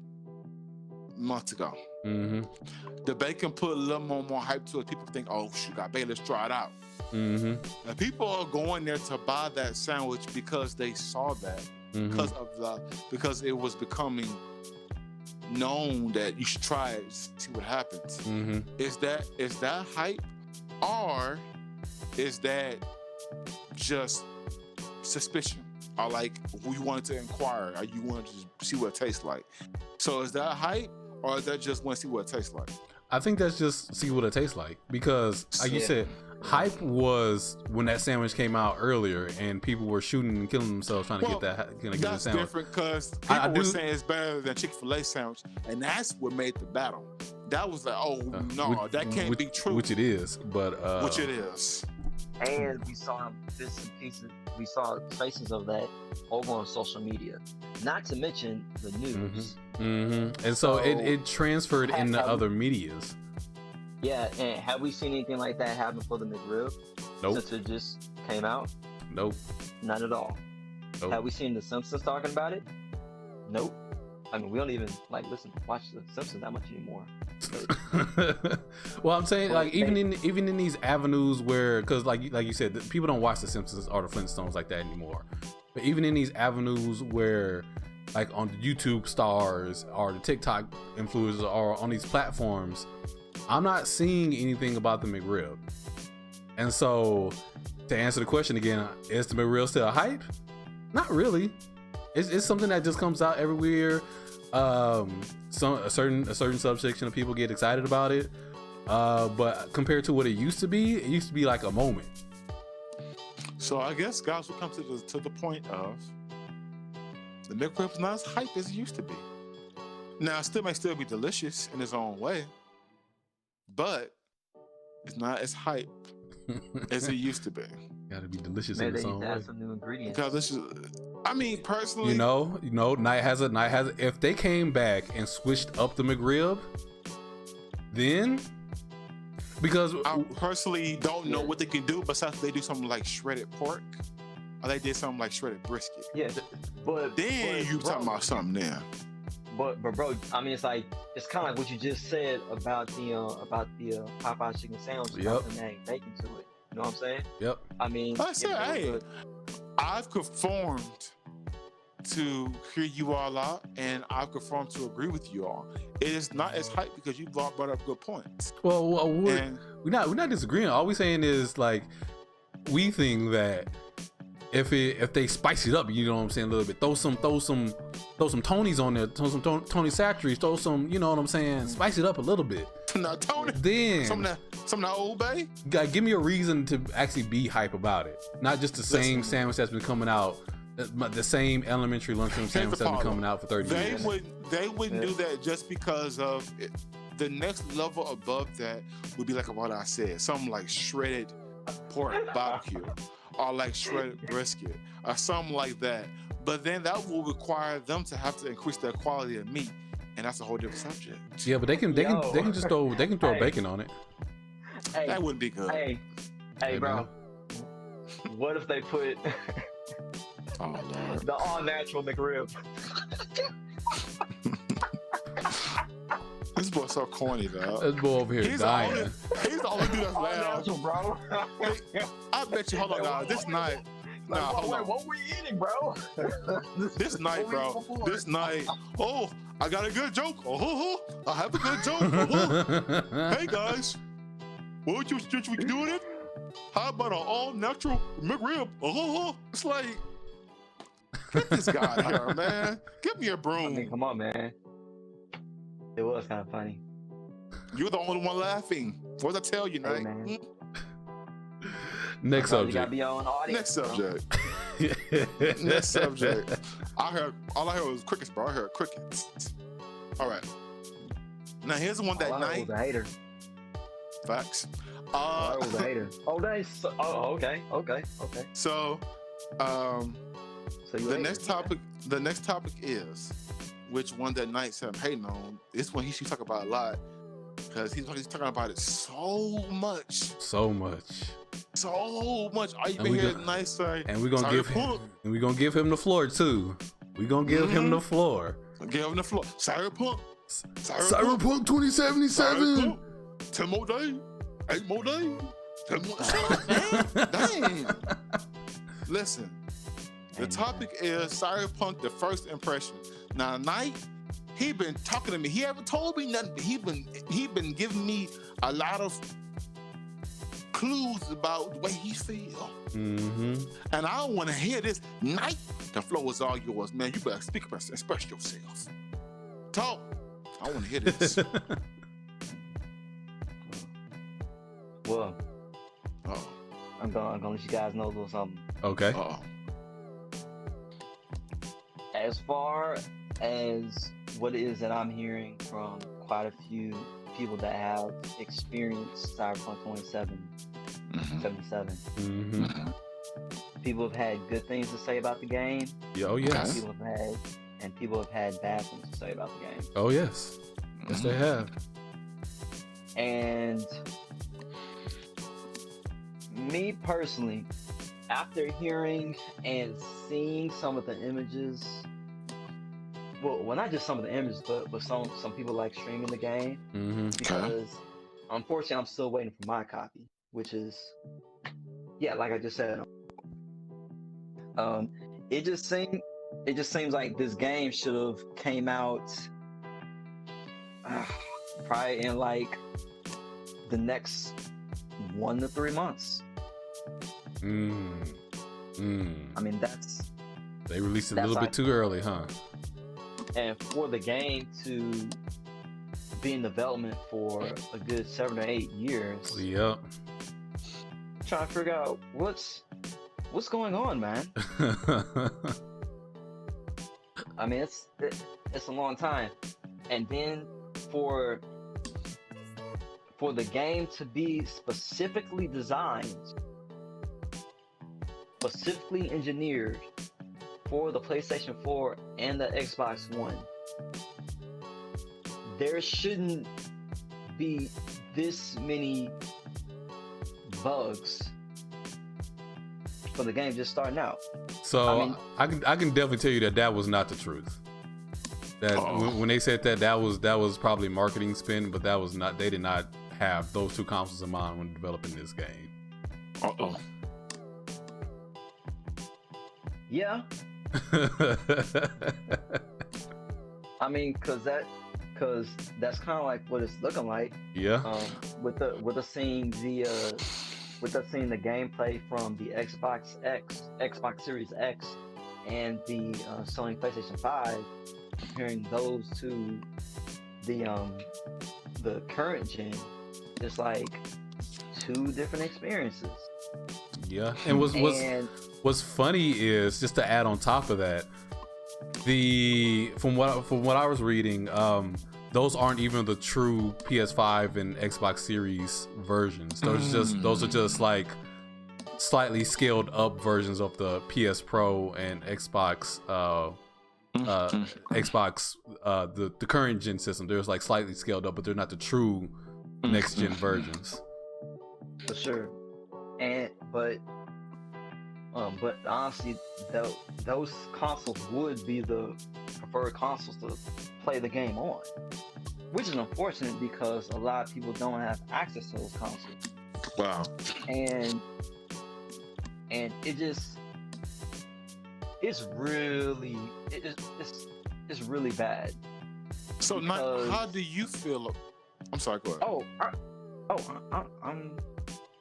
months ago. The bacon put a little more hype to it. People think, oh, shoot, got bacon, let's try it out. And people are going there to buy that sandwich because they saw that, because it was becoming known that you should try it, see what happens. Is that hype, or is that just suspicion? Or like we wanted to inquire, or you wanted to see what it tastes like? So is that hype, or is that just want to see what it tastes like? I think that's just see what it tastes like, because like you said, hype was when that sandwich came out earlier and people were shooting and killing themselves trying to get that get the sandwich. That's different, because people were saying it's better than Chick-fil-A sandwich, and that's what made the battle. That was like, oh no, that can't be true. Which it is, but which it is. And we saw bits and pieces. We saw traces of that over on social media. Not to mention the news. And so it transferred into other medias. Yeah, and have we seen anything like that happen for the McRib? Nope. Since it just came out? Nope. Not at all. Nope. Have we seen the Simpsons talking about it? Nope. I mean, we don't even watch the Simpsons that much anymore. Well, I'm saying, like, even in these avenues where, because like you said, people don't watch the Simpsons or the Flintstones like that anymore. But even in these avenues where, like on the YouTube stars or the TikTok influencers or on these platforms, I'm not seeing anything about the McRib. And so, to answer the question again, is the McRib still a hype? Not really. It's something that just comes out everywhere. A certain subsection of people get excited about it. But compared to what it used to be like a moment. So I guess, guys, we come to the point of the McRib is not as hype as it used to be. Now, it may still be delicious in its own way, but it's not as hype as it used to be. Gotta be delicious in its own way. Some new ingredients. Because this is, I mean, personally, you know, Night has it. If they came back and switched up the McRib, then because I personally don't know what they can do besides they do something like shredded pork, or they did something like shredded brisket. Yeah, but you talking about something there. But bro, I mean, it's kind of like what you just said about the Popeye chicken sandwich. Yep. And adding bacon to it. You know what I'm saying? Yep. I mean, I said, hey, I've conformed to hear you all out, and I've conformed to agree with you all. It is not as hype because you brought up good points. Well, we're not disagreeing. All we're saying is, like, we think that if they spice it up, you know what I'm saying, a little bit, throw some Tonys on there, throw some Tony Factories, throw some, you know what I'm saying, spice it up a little bit. Now, Tony, then some of that Old Bay. Give me a reason to actually be hype about it, not just the same sandwich that's been coming out, the same elementary lunchroom sandwich that's been coming out for 30 years. They wouldn't do that just because of it. The next level above that would be like what I said, something like shredded pork barbecue, or like shredded brisket, or something like that. But then that will require them to have to increase their quality of meat, and that's a whole different subject. Yeah, but they can just throw bacon on it. Hey, that wouldn't be good. Hey, bro. Man. What if they put the all-natural McRib? This boy's so corny, though. This boy over here dying. He's the only dude that's loud. Bro. I bet you. Hold on, guys. This night. What we eating, bro? This night, bro. This night. Oh, I got a good joke. Oh, I have a good joke. Hey, guys. What you doing it? How about an all-natural McRib? It's like, get this guy out here, man. Give me a broom. I mean, come on, man. It was kind of funny. You're the only one laughing. What did I tell you, Hey, Nate? man. Next Sometimes you subject. gotta be on audience. Next subject. Next subject. All I heard was crickets, bro. I heard crickets. All right. Now here's the one that All I heard night. was a hater. Facts. All I heard was a hater. Oh, nice. Oh, okay. So, So you the a next hater. topic. The next topic is which one that Knight said I'm hating on. This one he should talk about a lot because he's talking about it so much. So much. All you And been we hearing go- Knight say. And we're gonna give him Cyberpunk. and we're gonna give him the floor too. We're gonna give him the floor. Give him the floor. Cyberpunk. Cyberpunk 2077. 10 more days. 8 more days. 10 more. Shut up, man. Dang. Listen. The topic is Cyberpunk, the first impression. Now, Knight, he been talking to me. He haven't told me nothing. He been giving me a lot of clues about the way he feel. Mm-hmm. And I don't want to hear this. Knight, the floor is all yours, man. You better speak up and express yourself. Talk. I want to hear this. Well, Uh-oh. I'm gonna let you guys know a little something. Okay. Uh-oh. As far as what it is that I'm hearing from quite a few people that have experienced Cyberpunk 2077, Mm-hmm. people have had good things to say about the game. Oh yes. People have had bad things to say about the game. Oh yes. Yes, they have. And me personally, after hearing and seeing some of the images, well, not just some of the images, but some people like streaming the game, Mm-hmm. because unfortunately I'm still waiting for my copy, which is, yeah, like I just said, it just seems like this game should have came out probably in like the next 1 to 3 months. I mean, They released it a little like- bit too early, huh? and for the game to be in development for a good 7 or 8 years, Yep. trying to figure out what's going on, man. I mean, it's a long time, and then for the game to be specifically designed, specifically engineered for the PlayStation 4 and the Xbox One, there shouldn't be this many bugs for the game just starting out. So I can definitely tell you that was not the truth. That when they said that was probably marketing spin, but that was not. They did not have those two consoles in mind when developing this game. Uh-oh. Yeah, I mean, cause that's kind of like what it's looking like. Yeah. With us seeing the gameplay from the Xbox Series X, and the Sony PlayStation 5, comparing those to the current gen, it's like two different experiences. Yeah. And what's funny is, just to add on top of that, from what I was reading, those aren't even the true PS5 and Xbox Series versions. Those are just like slightly scaled up versions of the PS Pro and Xbox the current gen system. They're like slightly scaled up, but they're not the true next gen versions. For sure. But honestly, those consoles would be the preferred consoles to play the game on, which is unfortunate because a lot of people don't have access to those consoles. Wow. And it's really bad. So, how do you feel? I'm sorry, go ahead.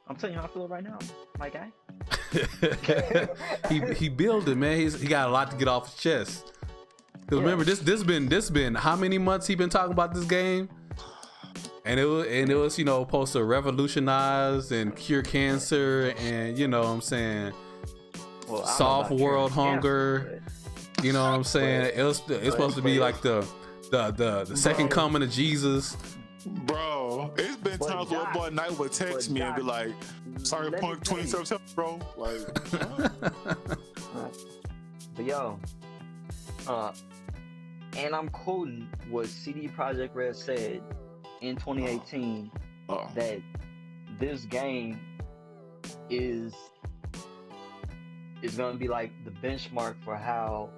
I'm telling you how I feel right now, my guy. he built it, man. He got a lot to get off his chest. Because remember, this been how many months he been talking about this game? And it was you know, supposed to revolutionize and cure cancer, and you know what I'm saying, solve world hunger. You know what I'm saying? It's supposed to be like the second coming of Jesus. Bro, it's been times where boy Knight would text me and be like, Cyberpunk 2077, bro. Like, but yo, and I'm quoting what CD Projekt Red said in 2018 that this game is gonna be like the benchmark for how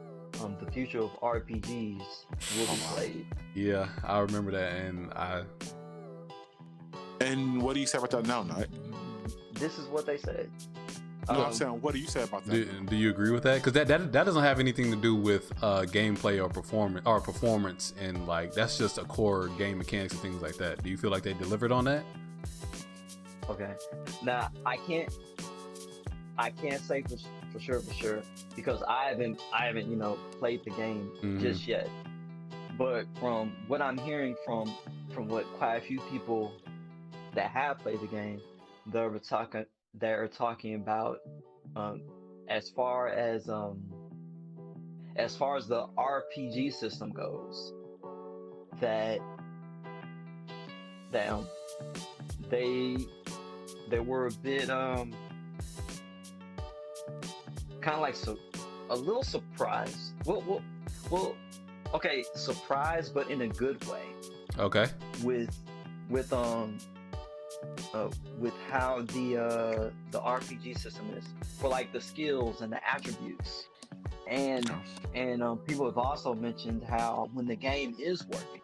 the future of RPGs will be played. Yeah, I remember that, and what do you say about that now, Knight? This is what they said. No, I'm saying, what do you say about that? Do you agree with that? Because that doesn't have anything to do with gameplay or performance, and like that's just a core game mechanics and things like that. Do you feel like they delivered on that? Okay, now I can't say for sure because I haven't you know played the game just yet. But from what I'm hearing from what quite a few people that have played the game, they're talking about as far as the RPG system goes, that they were a bit kind of like a little surprised. Well, okay, surprised, but in a good way. Okay. With how the RPG system is for like the skills and the attributes, and people have also mentioned how when the game is working,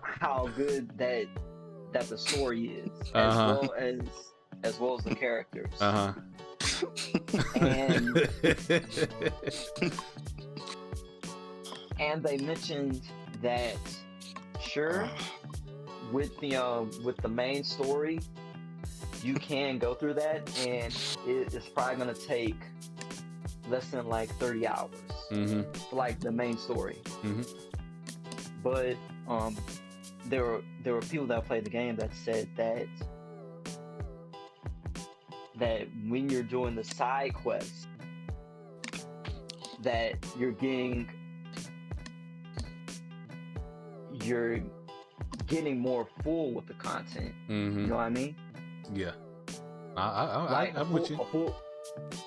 how good that the story is, as well as the characters. And they mentioned that with the main story you can go through that, and it's probably gonna take less than like 30 hours for like the main story. But there were people that played the game that said that when you're doing the side quests, that you're getting more full with the content. You know what I mean? Yeah. I'm with you.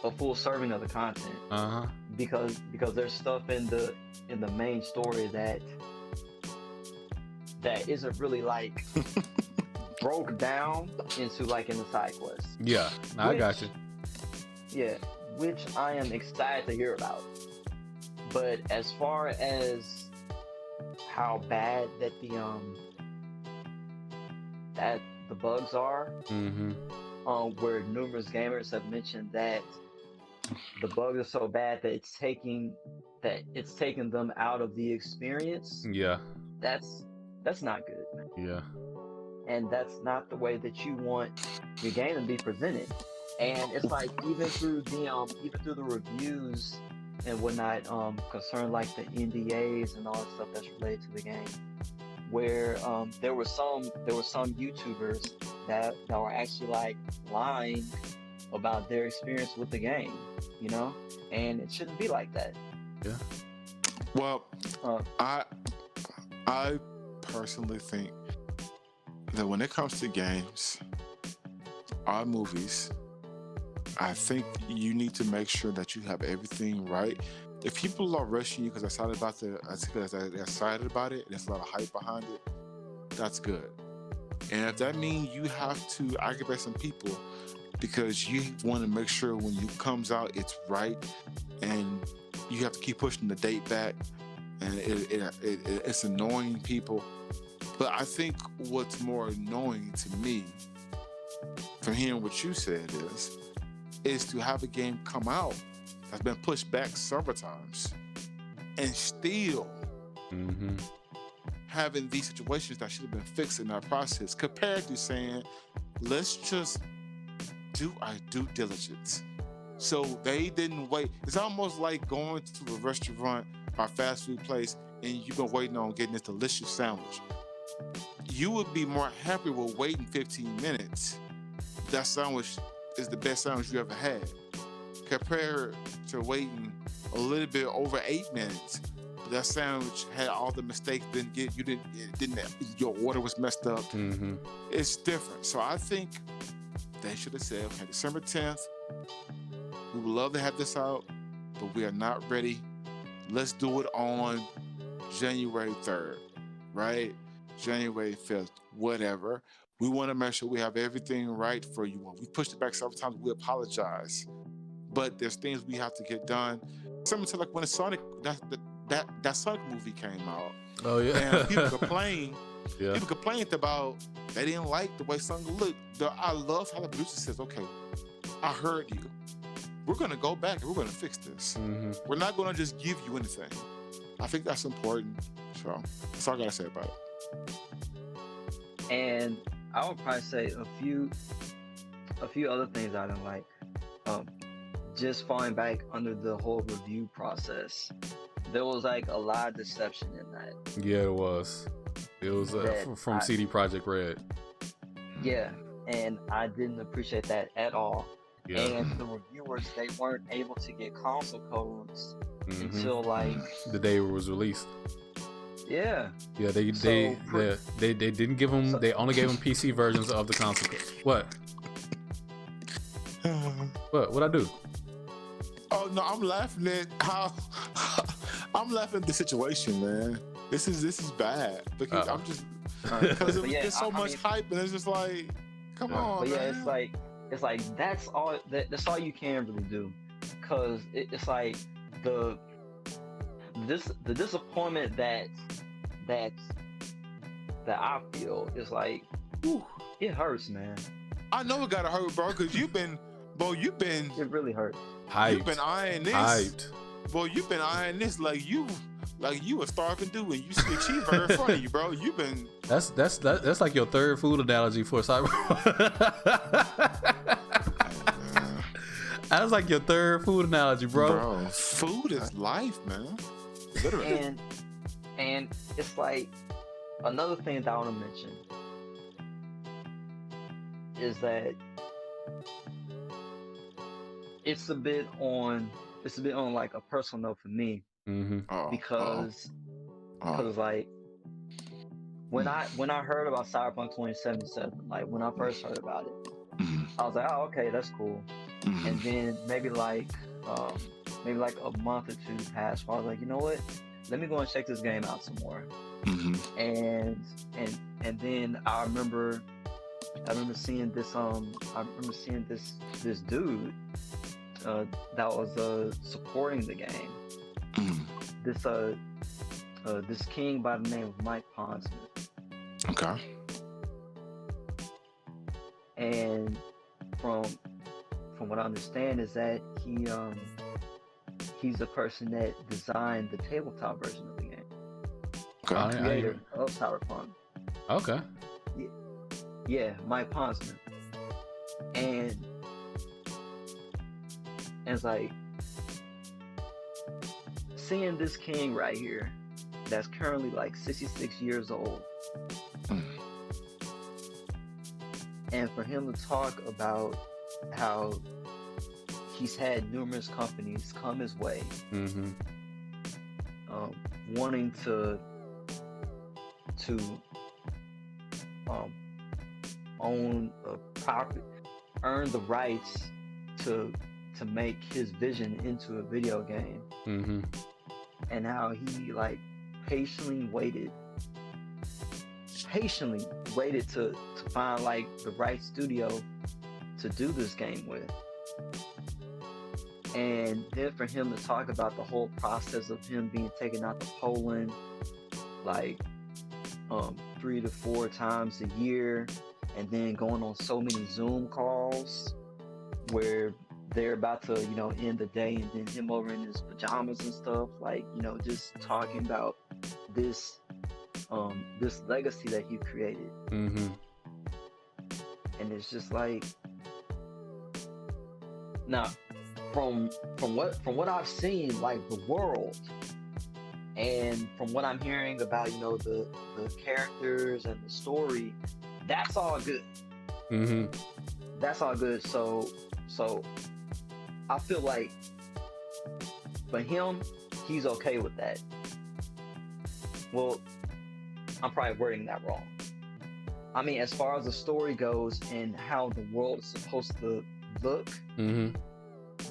A full serving of the content. Because there's stuff in the main story that isn't really like broke down into like in the side quests. Yeah, I got you. Yeah, which I am excited to hear about. But as far as how bad that the bugs are, where numerous gamers have mentioned that the bugs are so bad that it's taking them out of the experience. Yeah, that's not good. Yeah, and that's not the way that you want your game to be presented. And it's like even through the reviews and whatnot, concern like the NDAs and all that stuff that's related to the game, where there were some YouTubers that were actually like lying about their experience with the game, you know, and it shouldn't be like that. Yeah. Well, I personally think that when it comes to games or movies, I think you need to make sure that you have everything right. If people are rushing you because they're excited about it, and there's a lot of hype behind it, that's good. And if that means you have to aggravate some people because you want to make sure when it comes out it's right, and you have to keep pushing the date back, and it's annoying people. But I think what's more annoying to me from hearing what you said is to have a game come out that's been pushed back several times and still having these situations that should have been fixed in that process, compared to saying, let's just do our due diligence So they didn't wait. It's almost like going to a restaurant or fast food place and you've been waiting on getting this delicious sandwich. You would be more happy with waiting 15 minutes. That sandwich is the best sandwich you ever had. Compared to waiting a little bit over 8 minutes. That sandwich had all the mistakes. Your order was messed up. Mm-hmm. It's different. So I think they should have said, okay, December 10th, we would love to have this out, but we are not ready. Let's do it on January 3rd, right? January 5th, whatever. We want to make sure we have everything right for you. We pushed it back several times. We apologize. But there's things we have to get done. Similar to like when Sonic, that Sonic movie came out. Oh yeah. And people complained. Yeah. People complained about they didn't like the way Sonic looked. I love how the producer says, okay, I heard you. We're gonna go back and we're gonna fix this. Mm-hmm. We're not gonna just give you anything. I think that's important. So that's all I gotta say about it. And I would probably say a few other things I didn't like. Just falling back under the whole review process, there was like a lot of deception in that. Yeah, it was. It was from CD Projekt Red. Yeah, and I didn't appreciate that at all. Yeah. And the reviewers, they weren't able to get console codes until like the day it was released. Yeah. Yeah, they didn't give them. They only gave them PC versions of the console. What? What I do? Oh no, I'm laughing at how I'm laughing at the situation, man. This is bad because I'm just because there's so much hype and it's just like, come on. But yeah, man. it's like that's all you can really do, because it's like the disappointment that I feel is like, whew, it hurts, man. I know it gotta hurt, bro, because you've been. It really hurts. Hyped. You've been eyeing this. Hyped. Boy, you've been eyeing this like you a starving dude and you see a cheeseburger in front of you, bro. You've been. That's like your third food analogy for Cyberpunk. That's like your third food analogy, bro. Bro, food is life, man. Literally. And it's like another thing that I want to mention is that it's a bit on like a personal note for me, because like when I heard about Cyberpunk 2077, like when I first heard about it, I was like, oh, okay, that's cool. And then maybe like a month or two passed where I was like, you know what? Let me go and check this game out some more. And then I remember seeing this this dude that was supporting the game. This king by the name of Mike Pondsmith. Okay. And from what I understand is that he's the person that designed the tabletop version of the game. Okay. Creator of Cyberpunk. Okay. Yeah, Mike Pondsmith. And it's like seeing this king right here that's currently like 66 years old. And for him to talk about how he's had numerous companies come his way, wanting to own a property, earn the rights to make his vision into a video game, and how he like patiently waited to find like the right studio to do this game with. And then for him to talk about the whole process of him being taken out to Poland like 3 to 4 times a year, and then going on so many Zoom calls where they're about to, end the day, and then him over in his pajamas and stuff, like, just talking about this legacy that he created. And it's just like, now, from what I've seen, like the world, and from what I'm hearing about, the characters and the story, that's all good. Mm-hmm. That's all good. So I feel like for him, he's okay with that. Well, I'm probably wording that wrong. I mean, as far as the story goes and how the world is supposed to look,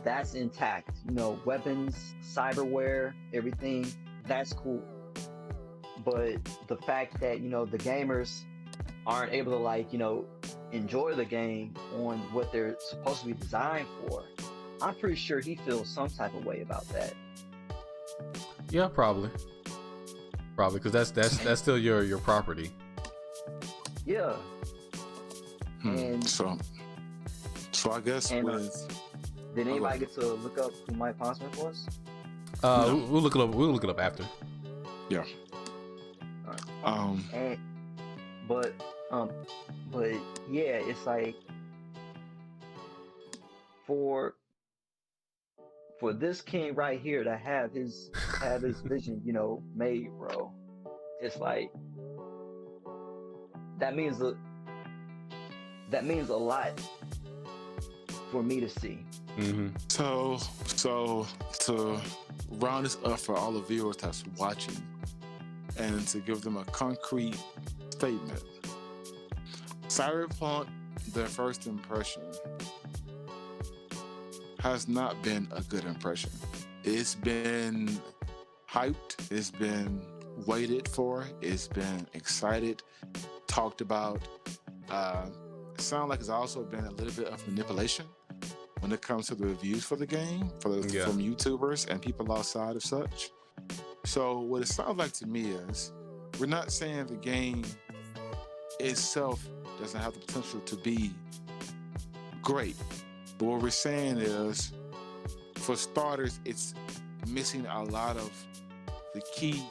that's intact. Weapons, cyberware, everything, that's cool. But the fact that, the gamers aren't able to, enjoy the game on what they're supposed to be designed for, I'm pretty sure he feels some type of way about that. Yeah, probably, because that's still your property. Yeah. And so I guess did anybody get to look up who Mike Pondsmith was? No. We'll look it up. We'll look it up after. Yeah. But yeah, it's like for this king right here to have his vision, made, bro. It's like that means a lot for me to see. So to round this up for all the viewers that's watching, and to give them a concrete statement, Cyberpunk, their first impression, has not been a good impression. It's been hyped, it's been waited for, it's been excited, talked about. It sounds like it's also been a little bit of manipulation when it comes to the reviews for the game from YouTubers and people outside of such. So what it sounds like to me is, we're not saying the game itself doesn't have the potential to be great, but what we're saying is, for starters, it's missing a lot of the key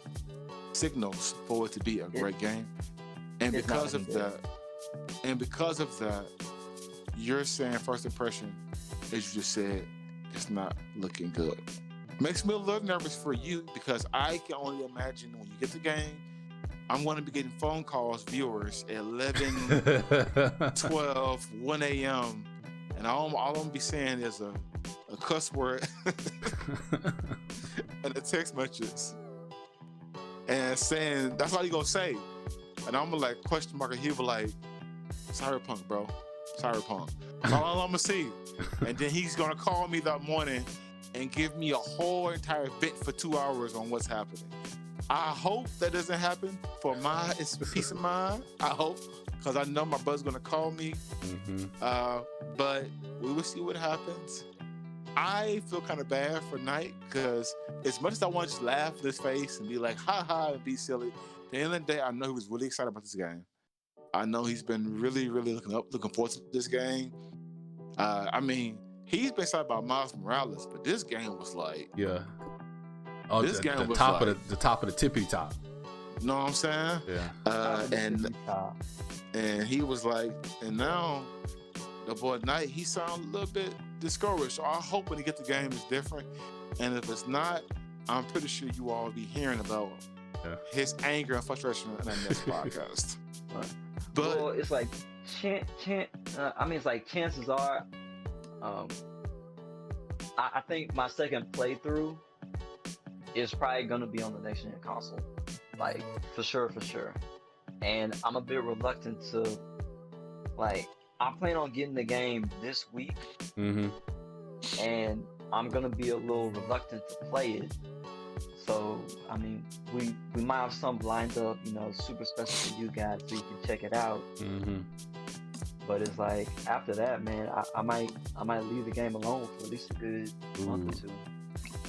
signals for it to be a great game. And because of that, you're saying first impression, as you just said, it's not looking good. Makes me a little nervous for you, because I can only imagine when you get the game, I'm going to be getting phone calls, viewers, at 11, 12, 1 a.m. And all I'm going to be saying is a cuss word and a text messages. And saying, that's all you going to say. And I'm going to question mark, and he'll be like, Cyberpunk, bro. Cyberpunk. That's all I'm going to see. And then he's going to call me that morning and give me a whole entire bit for 2 hours on what's happening. I hope that doesn't happen for my peace of mind. I hope, because I know my brother's going to call me. But we will see what happens. I feel kind of bad for Knight, because as much as I want to just laugh in his face and be like, ha ha, and be silly, at the end of the day, I know he was really excited about this game. I know he's been really, really looking forward to this game. I mean, he's been excited about Miles Morales, but this game was like, this game was top like, of the top of the tippy top. You know what I'm saying? Yeah. And he was like, and now the boy Knight, he sounds a little bit discouraged. So I hope when he gets the game it's different. And if it's not, I'm pretty sure you all will be hearing about his anger and frustration in the next podcast. But well, it's like it's like chances are, I think my second playthrough is probably gonna be on the next gen console, like for sure. And I'm a bit reluctant to, I plan on getting the game this week, and I'm gonna be a little reluctant to play it. So I mean, we might have some lined up, super special for you guys, so you can check it out. But it's like after that, man, I might leave the game alone for at least a good month or two.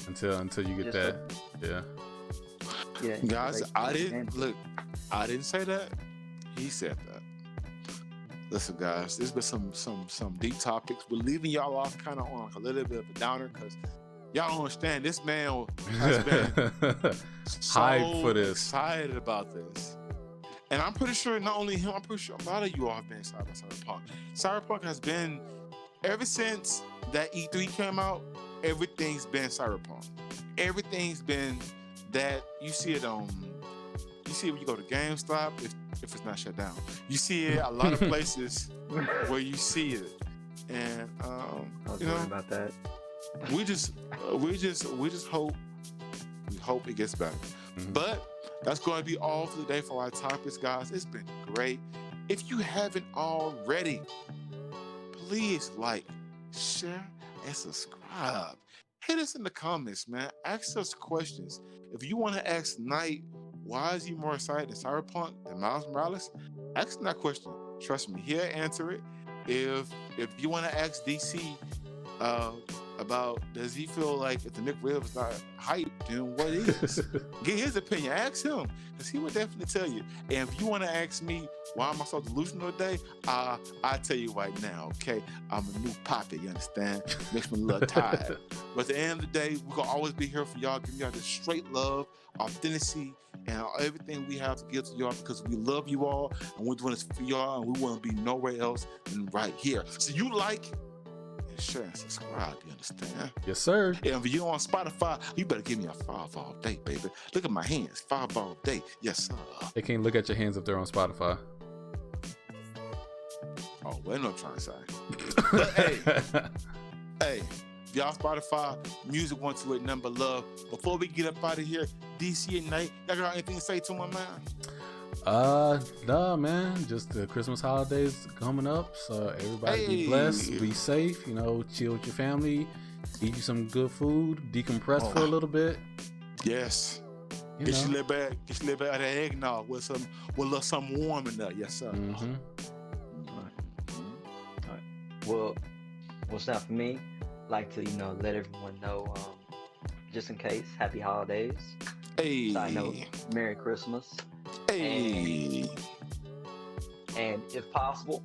Until you get that, yeah. Guys, I didn't say that. He said that. Listen, guys, there's been some deep topics. We're leaving y'all off kind of on a little bit of a downer, because y'all don't understand. This man has been hyped for this, excited about this. And I'm pretty sure not only him, I'm pretty sure a lot of you all have been excited about Cyberpunk. Cyberpunk has been, ever since that E3 came out everything's been Cyberpunk. Everything's been that. You see it on. You see it when you go to GameStop if it's not shut down. You see it a lot of places where you see it, and I was worried about that. We just hope it gets better. Mhm. But that's going to be all for today for our topics, guys. It's been great. If you haven't already, please like, share, and subscribe. Hit us in the comments, man. Ask us questions. If you want to ask Knight, why is he more excited than Cyberpunk than Miles Morales? Ask him that question. Trust me, he'll answer it. If you want to ask DC about does he feel like if the McRib is not hype, then what is? Get his opinion. Ask him, because he would definitely tell you. And if you want to ask me why am I so delusional today, I tell you right now, okay? I'm a new poppy, you understand? Makes me a little tired. But at the end of the day, we're gonna always be here for y'all, giving y'all this straight love, authenticity, and everything we have to give to y'all, because we love you all and we're doing this for y'all, and we want to be nowhere else than right here. So you like, share, and subscribe, you understand? Yes, sir. And if you're on Spotify, you better give me a 5 all day, baby. Look at my hands, 5 all day. Yes, sir. They can't look at your hands if they're on Spotify. Oh, well, I know what I'm trying to say. But hey, if y'all Spotify, music 128 number love. Before we get up out of here, DC and Night, y'all got anything to say to my man? Nah, man. Just the Christmas holidays coming up, so everybody be blessed, be safe. You know, chill with your family, eat you some good food, decompress for a little bit. Yes. Get your little bit of that eggnog with a little something warm in there. Yes, sir. Mm-hmm. Well, what's not for me? Like to let everyone know, just in case, happy holidays. Hey. Side note, Merry Christmas. Hey. And if possible,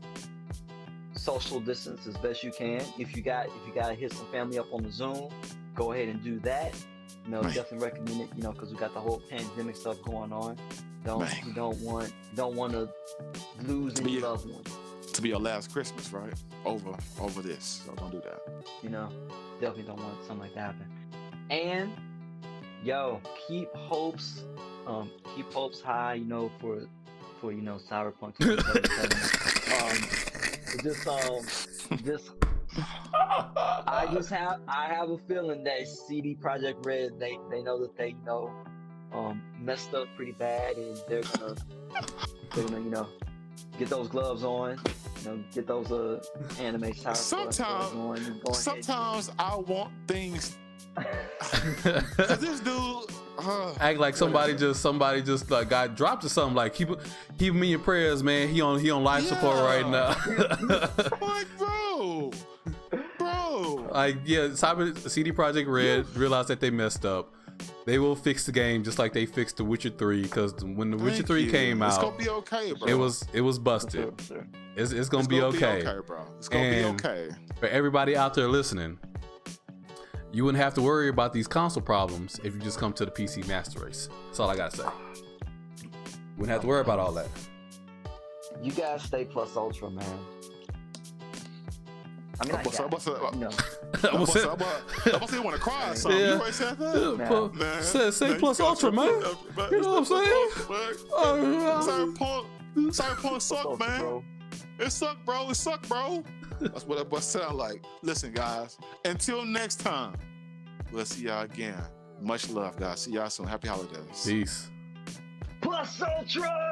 social distance as best you can. If you gotta hit some family up on the Zoom, go ahead and do that. Definitely recommend it. Because we got the whole pandemic stuff going on. You don't want to lose any loved ones. To be your last Christmas, right? Over this, so don't do that. Definitely don't want something like that happen. And keep hopes high, for Cyberpunk 2077. I have a feeling that CD Projekt Red, they know that they messed up pretty bad, and they're gonna get those gloves on, get those anime Cyberpunk gloves on. Sometimes I want things. Cause this dude act like somebody just like got dropped or something. Like keep him in your prayers, man. He on life support right now. Like, bro. Like, CD Projekt Red realized that they messed up. They will fix the game just like they fixed The Witcher 3, because when The Witcher 3 came out, it's gonna be okay, bro. It was busted. Sure. It's gonna be okay, bro. It's gonna be okay. For everybody out there listening, you wouldn't have to worry about these console problems if you just come to the PC Master Race. That's all I gotta say. You wouldn't have to worry about all that. You guys stay plus ultra, man. I mean, I'm about to say you want to cry or something. Yeah. You already said that? Say plus ultra, man. You know what I'm saying? Cyberpunk suck, man. Bro. It suck, bro. That's what that sound like. Listen, guys. Until next time, we'll see y'all again. Much love, guys. See y'all soon. Happy holidays. Peace. Plus ultra.